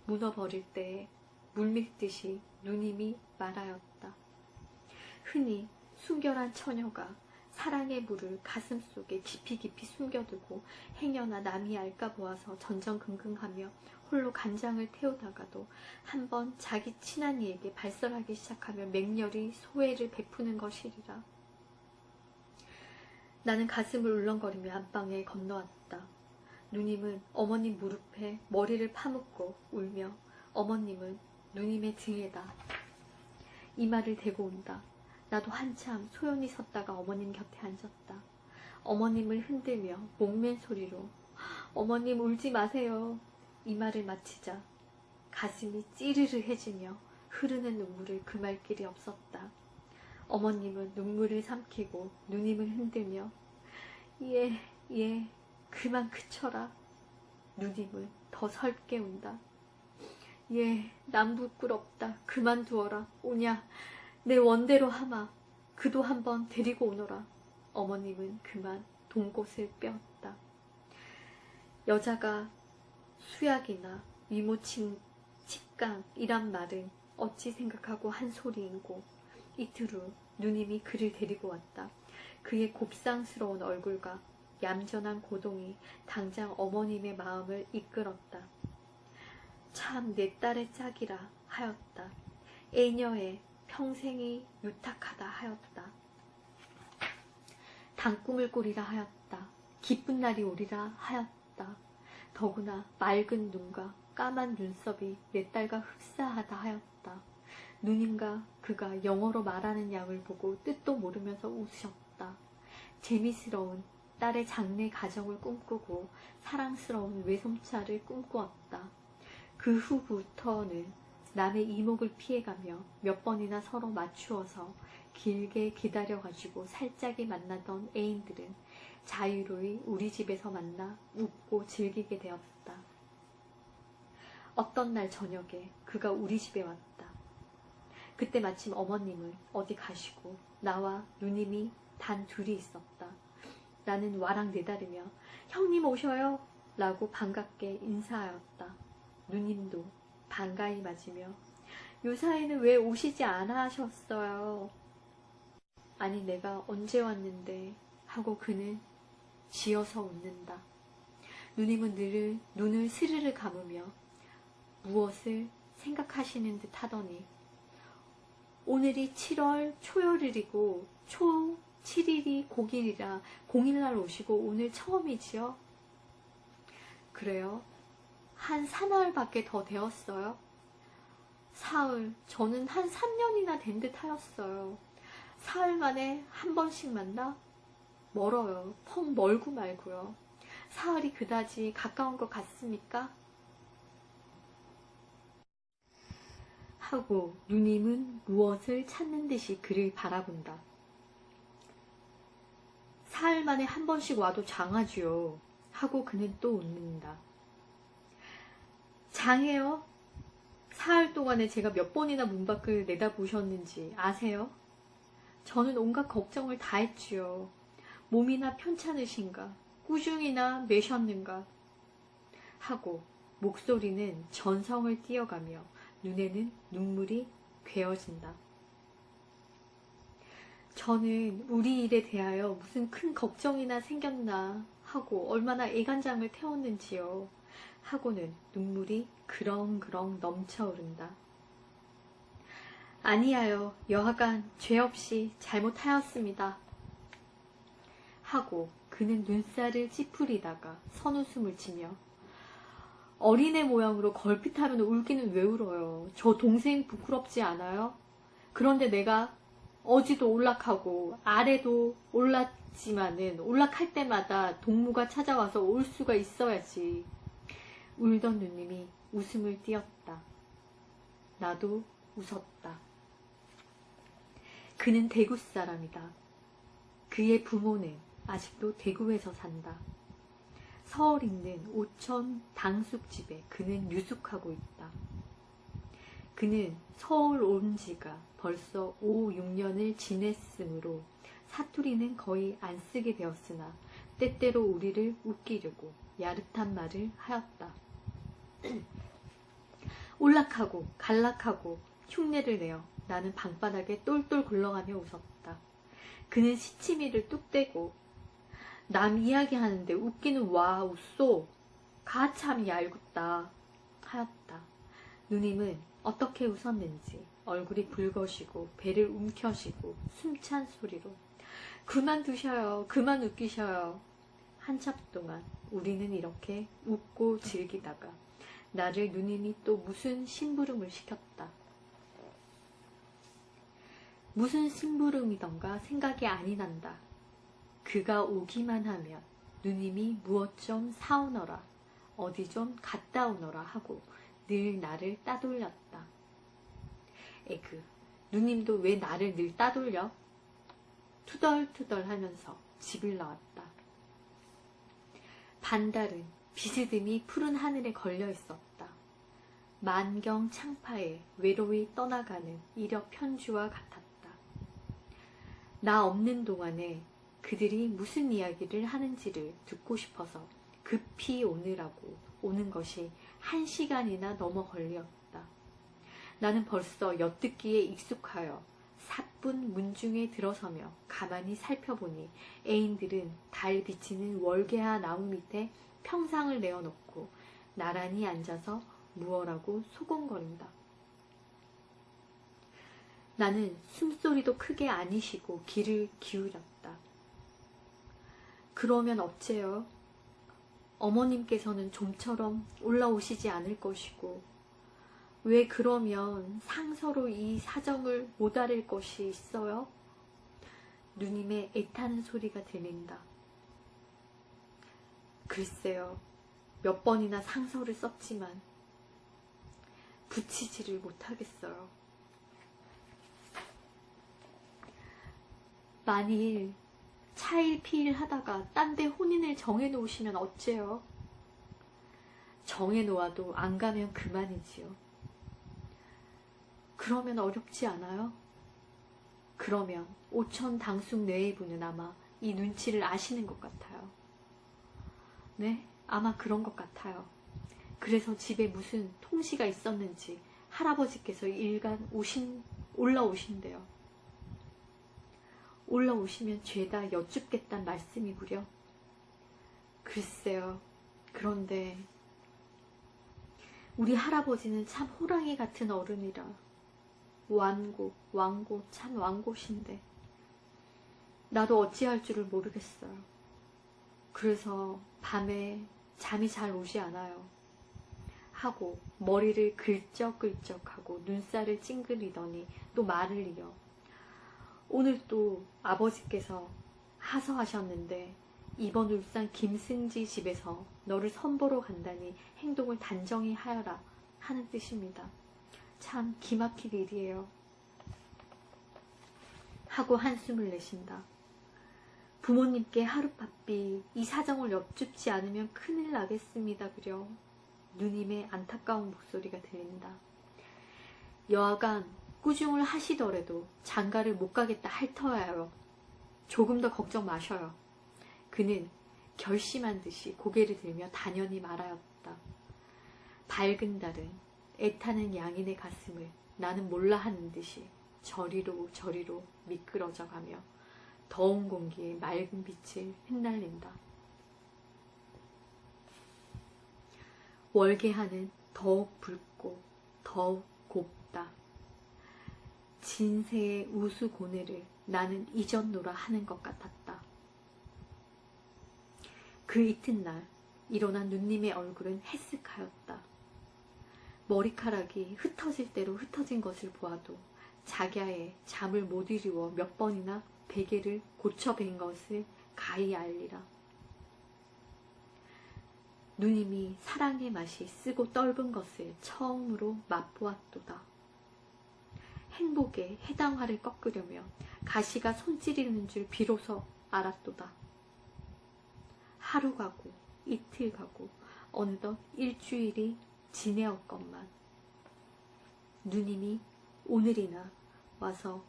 무너버릴 때에 물밀듯이 누님이 말하였다. 흔히 순결한 처녀가 사랑의 물을 가슴속에 깊이 숨겨두고 행여나 남이 알까 보아서 전전긍긍하며 홀로 간장을 태우다가도 한번 자기 친한 이에게 발설하기 시작하면 맹렬히 소회를 베푸는 것이리라. 나는 가슴을 울렁거리며 안방에 건너왔다. 누님은 어머님 무릎에 머리를 파묻고 울며 어머님은 누님의 등에다 이마를 대고 온다. 나도 한참 소연히 섰다가 어머님 곁에 앉았다. 어머님을 흔들며 목맨 소리로 어머님 울지 마세요. 이 말을 마치자 가슴이 찌르르해지며 흐르는 눈물을 금할 길이 없었다. 어머님은 눈물을 삼키고 누님을 흔들며 예, 그만 그쳐라. 누님은 더 설게 운다. 예, 남 부끄럽다. 그만두어라. 오냐, 내 원대로 하마. 그도 한번 데리고 오너라. 어머님은 그만 동곳을 빼었다. 여자가 수약이나 위모칙강이란 말은 어찌 생각하고 한 소리인고. 이틀 후 누님이 그를 데리고 왔다. 그의 곱상스러운 얼굴과 얌전한 고동이 당장 어머님의 마음을 이끌었다. 참 내 딸의 짝이라 하였다. 애녀의 평생이 유탁하다 하였다. 단꿈을 꾸리라 하였다. 기쁜 날이 오리라 하였다. 더구나 맑은 눈과 까만 눈썹이 내 딸과 흡사하다 하였다. 누님과 그가 영어로 말하는 양을 보고 뜻도 모르면서 웃으셨다. 재미스러운 딸의 장래 가정을 꿈꾸고 사랑스러운 외손차를 꿈꾸었다. 그 후부터는 남의 이목을 피해가며 몇 번이나 서로 맞추어서 길게 기다려가지고 살짝이 만나던 애인들은 자유로이 우리 집에서 만나 웃고 즐기게 되었다. 어떤 날 저녁에 그가 우리 집에 왔다. 그때 마침 어머님은 어디 가시고 나와 누님이 단 둘이 있었다. 나는 와랑 내다르며 형님 오셔요 라고 반갑게 인사하였다. 누님도 반가이 맞으며 요사이는 왜 오시지 않아 하셨어요? 아니 내가 언제 왔는데 하고 그는 지어서 웃는다. 누님은 늘 눈을 스르르 감으며 무엇을 생각하시는 듯 하더니 오늘이 7월 초열일이고 초 7일이 공일이라 공일날 오시고 오늘 처음이지요? 그래요? 한 사나흘밖에 더 되었어요? 사흘, 저는 한 3년이나 된 듯 하였어요. 사흘 만에 한 번씩 만나? 멀어요. 펑 멀고 말고요. 사흘이 그다지 가까운 것 같습니까? 하고 누님은 무엇을 찾는 듯이 그를 바라본다. 사흘 만에 한 번씩 와도 장하지요. 하고 그는 또 웃는다. 장해요? 사흘 동안에 제가 몇 번이나 문 밖을 내다보셨는지 아세요? 저는 온갖 걱정을 다 했지요. 몸이나 편찮으신가? 꾸중이나 매셨는가? 하고 목소리는 전성을 띄어가며 눈에는 눈물이 괴어진다. 저는 우리 일에 대하여 무슨 큰 걱정이나 생겼나 하고 얼마나 애간장을 태웠는지요. 하고는 눈물이 그렁그렁 넘쳐오른다. 아니하여 여하간 죄 없이 잘못하였습니다. 하고 그는 눈살을 찌푸리다가 선웃음을 치며 어린애 모양으로 걸핏하면 울기는 왜 울어요? 저 동생 부끄럽지 않아요? 그런데 내가 어지도 올락하고 아래도 올랐지만은 올락할 때마다 동무가 찾아와서 올 수가 있어야지. 울던 누님이 웃음을 띄었다. 나도 웃었다. 그는 대구 사람이다. 그의 부모는 아직도 대구에서 산다. 서울 있는 오천 당숙집에 그는 유숙하고 있다. 그는 서울 온 지가 벌써 5, 6년을 지냈으므로 사투리는 거의 안 쓰게 되었으나 때때로 우리를 웃기려고 야릇한 말을 하였다. 올락하고 갈락하고 흉내를 내어 나는 방바닥에 똘똘 굴러가며 웃었다. 그는 시치미를 뚝 떼고 남 이야기하는데 웃기는 와 웃소 가참 얄궂다 하였다. 누님은 어떻게 웃었는지 얼굴이 붉어지고 배를 움켜쥐고 숨찬 소리로 그만두셔요. 그만 웃기셔요. 한참 동안 우리는 이렇게 웃고 즐기다가 나를 누님이 또 무슨 심부름을 시켰다. 무슨 심부름이던가 생각이 아니 난다. 그가 오기만 하면 누님이 무엇 좀 사오너라, 어디 좀 갔다 오너라 하고 늘 나를 따돌렸다. 에그, 누님도 왜 나를 늘 따돌려? 투덜투덜 하면서 집을 나왔다. 반달은 비스듬히 푸른 하늘에 걸려 있었다. 만경 창파에 외로이 떠나가는 이력 편지와 같았다. 나 없는 동안에 그들이 무슨 이야기를 하는지를 듣고 싶어서 급히 오느라고 오는 것이 1시간이나 넘어 걸렸다. 나는 벌써 엿듣기에 익숙하여 사뿐 문중에 들어서며 가만히 살펴보니 애인들은 달 비치는 월계화 나무 밑에 평상을 내어놓고 나란히 앉아서 무어라고 소곤거린다. 나는 숨소리도 크게 아니시고 귀를 기울였다. 그러면 어째요? 어머님께서는 좀처럼 올라오시지 않을 것이고 왜 그러면 상서로 이 사정을 못 알을 것이 있어요? 누님의 애타는 소리가 들린다. 글쎄요, 몇 번이나 상서를 썼지만 붙이지를 못하겠어요. 만일 차일피일 하다가 딴 데 혼인을 정해놓으시면 어째요? 정해놓아도 안 가면 그만이지요. 그러면 어렵지 않아요? 그러면 오천 당숙 내외부는 아마 이 눈치를 아시는 것 같아요. 네? 아마 그런 것 같아요. 그래서 집에 무슨 통시가 있었는지 할아버지께서 일간 올라오신대요. 올라오시면 죄다 여쭙겠단 말씀이구려. 글쎄요. 그런데 우리 할아버지는 참 호랑이 같은 어른이라 완고 참 완고신데 나도 어찌할 줄을 모르겠어요. 그래서 밤에 잠이 잘 오지 않아요. 하고 머리를 긁적긁적하고 눈살을 찡그리더니 또 말을 이어 오늘 또 아버지께서 하서하셨는데 이번 울산 김승지 집에서 너를 선보러 간다니 행동을 단정히 하여라 하는 뜻입니다. 참 기막힐 일이에요. 하고 한숨을 내쉰다. 부모님께 하룻바삐 이 사정을 여쭙지 않으면 큰일 나겠습니다. 그려. 누님의 안타까운 목소리가 들린다. 여하간 꾸중을 하시더라도 장가를 못 가겠다 할 터야요. 조금 더 걱정 마셔요. 그는 결심한 듯이 고개를 들며 단연히 말하였다. 밝은 달은 애타는 양인의 가슴을 나는 몰라 하는 듯이 저리로 저리로 미끄러져 가며 더운 공기에 맑은 빛을 흩날린다. 월계하는 더욱 붉고 더욱 곱다. 진세의 우수고뇌를 나는 잊었노라 하는 것 같았다. 그 이튿날 일어난 누님의 얼굴은 해쓱하였다. 머리카락이 흩어질 대로 흩어진 것을 보아도 자기야의 잠을 못 이루어 몇 번이나 베개를 고쳐뵌 것을 가히 알리라. 누님이 사랑의 맛이 쓰고 떫은 것을 처음으로 맛보았도다. 행복에 해당화를 꺾으려며 가시가 손찌르는 줄 비로소 알았도다. 하루 가고 이틀 가고 어느덧 일주일이 지내었건만 누님이 오늘이나 와서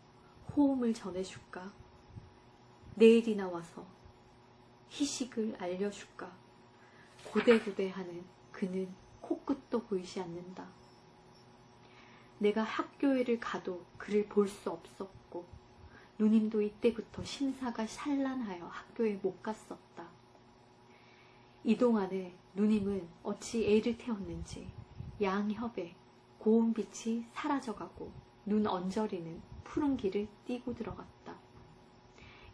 호음을 전해줄까? 내일이나 와서 희식을 알려줄까? 고대고대하는 그는 코끝도 보이지 않는다. 내가 학교에를 가도 그를 볼 수 없었고 누님도 이때부터 심사가 산란하여 학교에 못 갔었다. 이동안에 누님은 어찌 애를 태웠는지 양협에 고운 빛이 사라져가고 눈 언저리는 푸른 길을 띄고 들어갔다.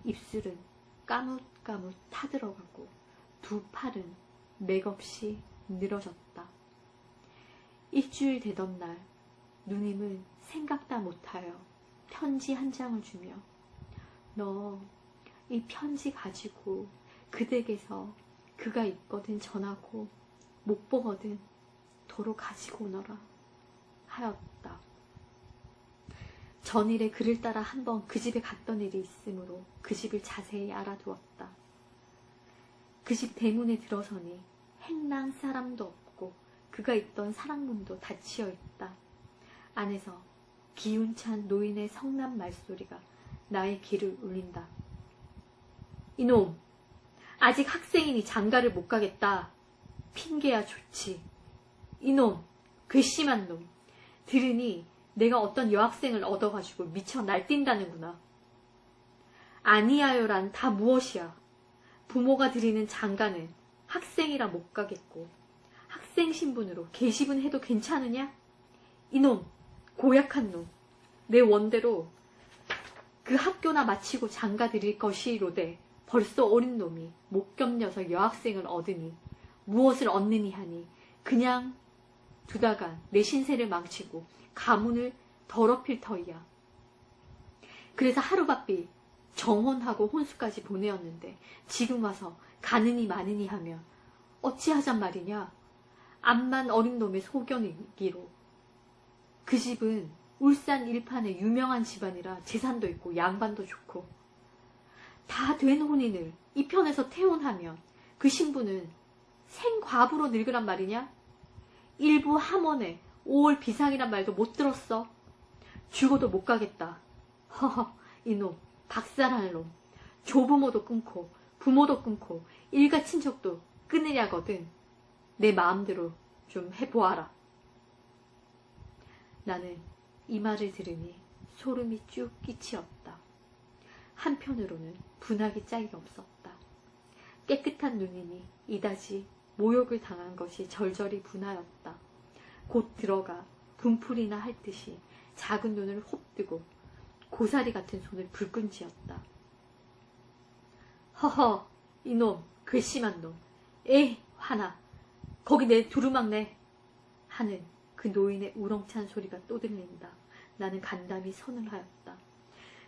입술은 까뭇까뭇 타들어가고 두 팔은 맥없이 늘어졌다. 일주일 되던 날 누님은 생각다 못하여 편지 한 장을 주며 너 이 편지 가지고 그댁에서 그가 있거든 전하고 못 보거든 도로 가지고 오너라 하였다. 전일에 그를 따라 한번 그 집에 갔던 일이 있으므로 그 집을 자세히 알아두었다. 그 집 대문에 들어서니 행랑 사람도 없고 그가 있던 사랑문도 닫히어 있다. 안에서 기운찬 노인의 성난 말소리가 나의 귀를 울린다. 이놈! 아직 학생이니 장가를 못 가겠다. 핑계야 좋지. 이놈! 괘씸한 놈! 들으니 내가 어떤 여학생을 얻어가지고 미쳐 날뛴다는구나. 아니하여란 다 무엇이야. 부모가 드리는 장가는 학생이라 못 가겠고 학생 신분으로 계시분 해도 괜찮으냐? 이놈! 고약한 놈! 내 원대로 그 학교나 마치고 장가 드릴 것이로되 벌써 어린 놈이 못 견뎌서 여학생을 얻으니 무엇을 얻느니 하니 그냥 두다가 내 신세를 망치고 가문을 더럽힐 터이야. 그래서 하루바삐 정혼하고 혼수까지 보내었는데 지금 와서 가느니 마느니 하며 어찌하잔 말이냐. 암만 어린 놈의 소견이기로. 그 집은 울산 일판의 유명한 집안이라 재산도 있고 양반도 좋고 다 된 혼인을 이 편에서 태혼하면 그 신부는 생과부로 늙으란 말이냐? 일부 함원에 5월 비상이란 말도 못 들었어. 죽어도 못 가겠다. 허허, 이놈, 박살할 놈. 조부모도 끊고 부모도 끊고 일가 친척도 끊으려거든. 내 마음대로 좀 해보아라. 나는 이 말을 들으니 소름이 쭉 끼치었다. 한편으로는 분하기 짝이 없었다. 깨끗한 눈이니 이다지 모욕을 당한 것이 절절히 분하였다. 곧 들어가 분풀이나 할 듯이 작은 눈을 홉뜨고 고사리 같은 손을 불끈 쥐었다. 허허, 이놈, 괘씸한 놈. 에이, 화나. 거기 내 두루막내. 하는 그 노인의 우렁찬 소리가 또 들린다. 나는 간담이 선을 하였다.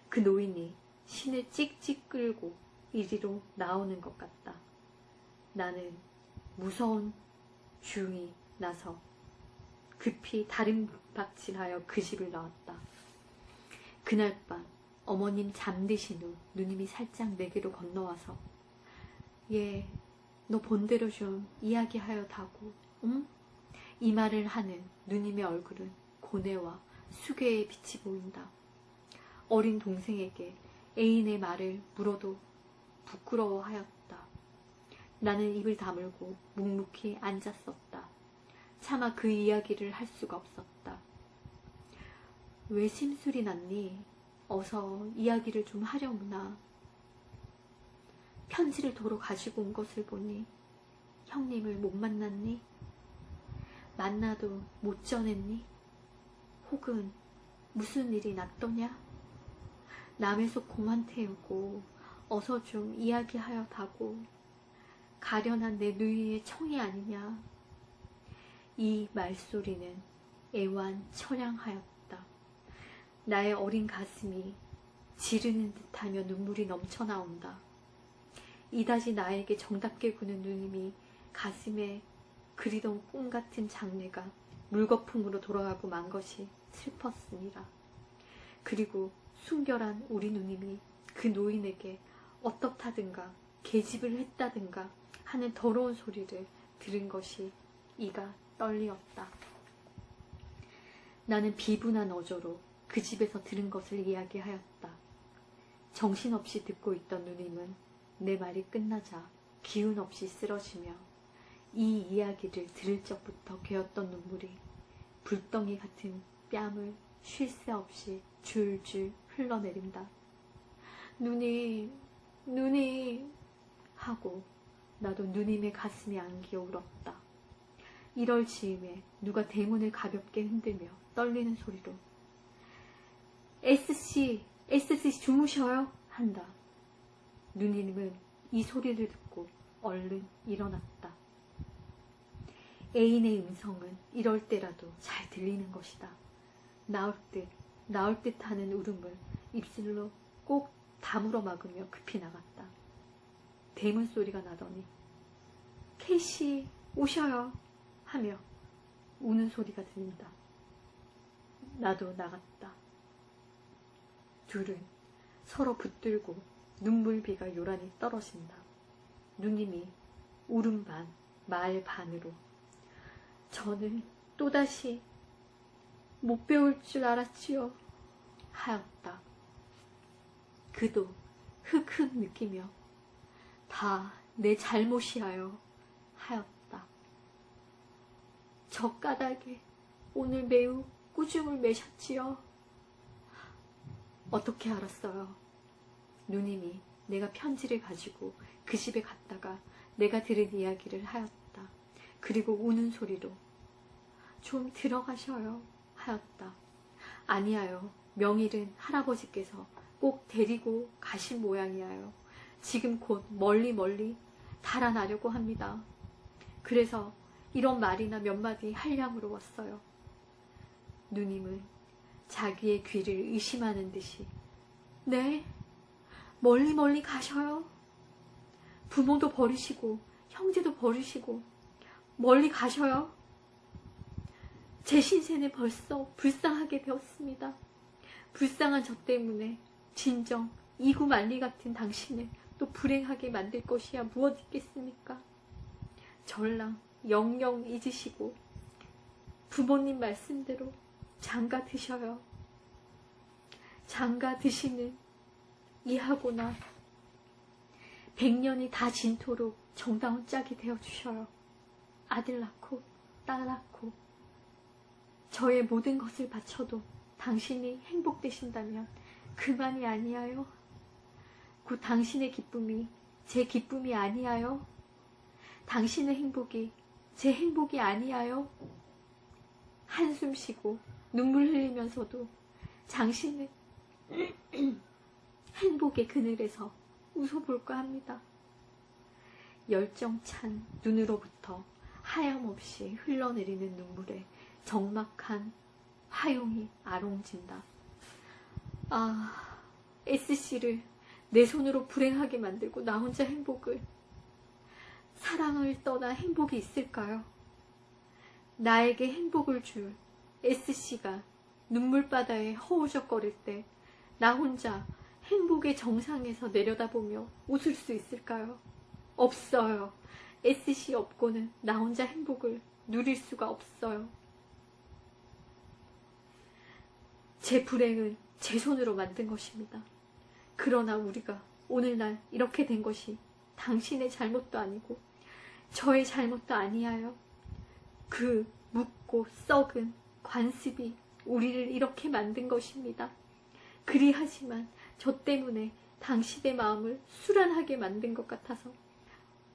그 노인이 신을 찍찍 끌고 이리로 나오는 것 같다. 나는 무서운 중이 나서 급히 다른 박질하여 그 집을 나왔다. 그날 밤 어머님 잠드신 후 누님이 살짝 내게로 건너와서 예, 너 본대로 좀 이야기하여 다고, 응? 이 말을 하는 누님의 얼굴은 고뇌와 수괴의 빛이 보인다. 어린 동생에게 애인의 말을 물어도 부끄러워하였다. 나는 입을 다물고 묵묵히 앉았었다. 차마 그 이야기를 할 수가 없었다. 왜 심술이 났니? 어서 이야기를 좀 하려무나. 편지를 도로 가지고 온 것을 보니 형님을 못 만났니? 만나도 못 전했니? 혹은 무슨 일이 났더냐? 남에서 고만 태우고 어서 좀 이야기하여 다고. 가련한 내 누이의 청이 아니냐. 이 말소리는 애완처량하였다. 나의 어린 가슴이 지르는 듯하며 눈물이 넘쳐나온다. 이다지 나에게 정답게 구는 누님이 가슴에 그리던 꿈같은 장래가 물거품으로 돌아가고 만 것이 슬펐습니다. 그리고 순결한 우리 누님이 그 노인에게 어떻다든가 계집을 했다든가 하는 더러운 소리를 들은 것이 이가 떨리었다. 나는 비분한 어조로 그 집에서 들은 것을 이야기하였다. 정신없이 듣고 있던 누님은 내 말이 끝나자 기운 없이 쓰러지며 이 이야기를 들을 적부터 괴었던 눈물이 불덩이 같은 뺨을 쉴 새 없이 줄줄 흘러내린다. 누님, 누님 하고 나도 누님의 가슴에 안기어 울었다. 이럴 즈음에 누가 대문을 가볍게 흔들며 떨리는 소리로 S씨 주무셔요? 한다. 누님은 이 소리를 듣고 얼른 일어났다. 애인의 음성은 이럴 때라도 잘 들리는 것이다. 나올 듯 하는 울음을 입술로 꼭 다물어 막으며 급히 나갔다. 대문 소리가 나더니 케이씨 오셔요 하며 우는 소리가 들린다. 나도 나갔다. 둘은 서로 붙들고 눈물비가 요란히 떨어진다. 누님이 울음 반, 말 반으로 저는 또다시 못 배울 줄 알았지요 하였다. 그도 흑흑 느끼며 다 내 잘못이하여 하였다. 저 까닭에 오늘 매우 꾸중을 매셨지요. 어떻게 알았어요? 누님이 내가 편지를 가지고 그 집에 갔다가 내가 들은 이야기를 하였다. 그리고 우는 소리로 좀 들어가셔요 하였다. 아니하여 명일은 할아버지께서 꼭 데리고 가신 모양이하여 지금 곧 멀리 달아나려고 합니다. 그래서 이런 말이나 몇 마디 한량으로 왔어요. 누님은 자기의 귀를 의심하는 듯이 네? 멀리 가셔요? 부모도 버리시고 형제도 버리시고 멀리 가셔요. 제 신세는 벌써 불쌍하게 되었습니다. 불쌍한 저 때문에 진정 이구만리 같은 당신을 또 불행하게 만들 것이야 무엇 있겠습니까? 전랑 영영 잊으시고 부모님 말씀대로 장가 드셔요. 장가 드시는 이하고나 100년이 다 진토록 정다운 짝이 되어주셔요. 아들 낳고 딸 낳고 저의 모든 것을 바쳐도 당신이 행복되신다면 그만이 아니하여? 곧 당신의 기쁨이 제 기쁨이 아니하여? 당신의 행복이 제 행복이 아니하여? 한숨 쉬고 눈물 흘리면서도 당신은 행복의 그늘에서 웃어볼까 합니다. 열정찬 눈으로부터 하염없이 흘러내리는 눈물에 적막한 화용이 아롱진다. 아, S씨를 내 손으로 불행하게 만들고 나 혼자 행복을, 사랑을 떠나 행복이 있을까요? 나에게 행복을 줄 S씨가 눈물바다에 허우적거릴 때 나 혼자 행복의 정상에서 내려다보며 웃을 수 있을까요? 없어요. S씨 없고는 나 혼자 행복을 누릴 수가 없어요. 제 불행은 제 손으로 만든 것입니다. 그러나 우리가 오늘날 이렇게 된 것이 당신의 잘못도 아니고 저의 잘못도 아니하여 그 묻고 썩은 관습이 우리를 이렇게 만든 것입니다. 그리하지만 저 때문에 당신의 마음을 수란하게 만든 것 같아서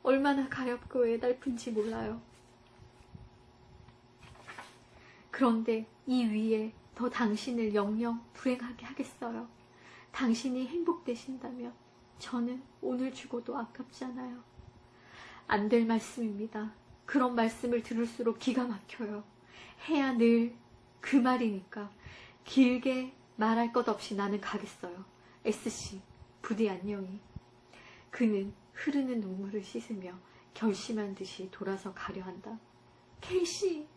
얼마나 가엾고 애달픈지 몰라요. 그런데 이 위에 더 당신을 영영 불행하게 하겠어요. 당신이 행복되신다면 저는 오늘 죽어도 아깝잖아요. 안 될 말씀입니다. 그런 말씀을 들을수록 기가 막혀요. 해야 늘 그 말이니까 길게 말할 것 없이 나는 가겠어요. S씨, 부디 안녕히. 그는 흐르는 눈물을 씻으며 결심한 듯이 돌아서 가려 한다. K씨!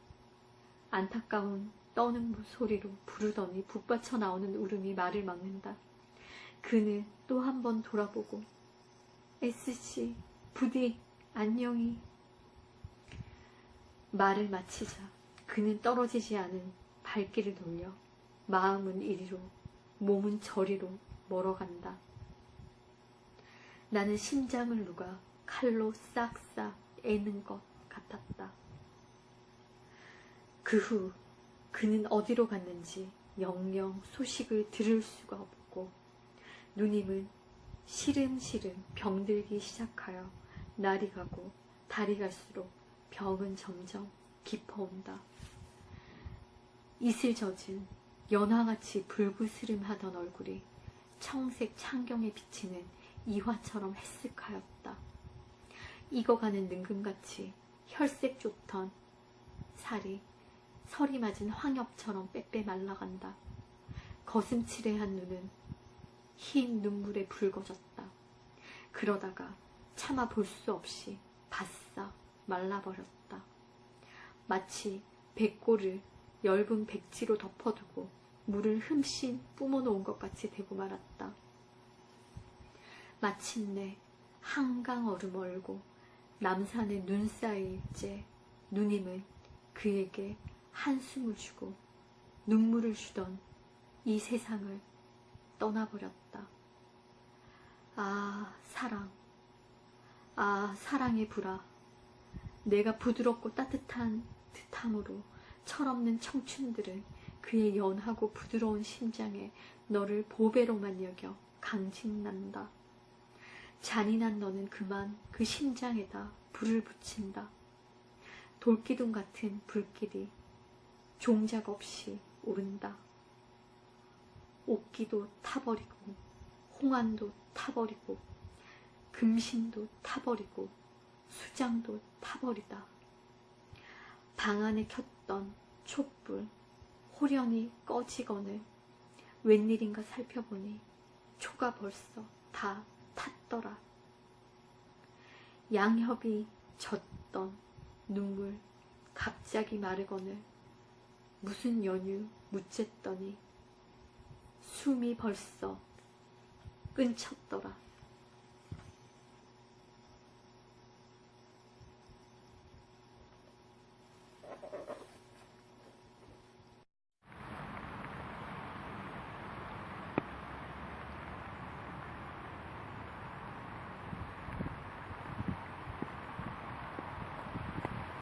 안타까운 떠는 소리로 부르더니 북받쳐 나오는 울음이 말을 막는다. 그는 또 한 번 돌아보고 S씨, 부디 안녕히. 말을 마치자 그는 떨어지지 않은 발길을 돌려 마음은 이리로 몸은 저리로 멀어간다. 나는 심장을 누가 칼로 싹싹 애는 것 같았다. 그 후 그는 어디로 갔는지 영영 소식을 들을 수가 없고 누님은 시름시름 병들기 시작하여 날이 가고 달이 갈수록 병은 점점 깊어온다. 이슬 젖은 연화같이 불구스름하던 얼굴이 청색 창경에 비치는 이화처럼 헬쓱하였다. 익어가는 능금같이 혈색 좁던 살이 설이 맞은 황엽처럼 빼빼 말라간다. 거슴츠레한 눈은 흰 눈물에 붉어졌다. 그러다가 차마 볼 수 없이 바싹 말라버렸다. 마치 백골을 엷은 백지로 덮어두고 물을 흠씬 뿜어놓은 것 같이 되고 말았다. 마침내 한강 얼음 얼고 남산의 눈 쌓일 때 누님은 그에게 한숨을 주고 눈물을 주던 이 세상을 떠나버렸다. 아, 사랑. 아, 사랑의 불아. 내가 부드럽고 따뜻한 듯함으로 철없는 청춘들은 그의 연하고 부드러운 심장에 너를 보배로만 여겨 강진난다. 잔인한 너는 그만 그 심장에다 불을 붙인다. 돌기둥 같은 불길이 종작 없이 오른다. 옥기도 타버리고 홍안도 타버리고 금신도 타버리고 수장도 타버리다. 방 안에 켰던 촛불 호련히 꺼지거늘 웬일인가 살펴보니 초가 벌써 다 탔더라. 양협이 젖던 눈물 갑자기 마르거늘 무슨 연유 묻쨌더니 숨이 벌써 끊쳤더라.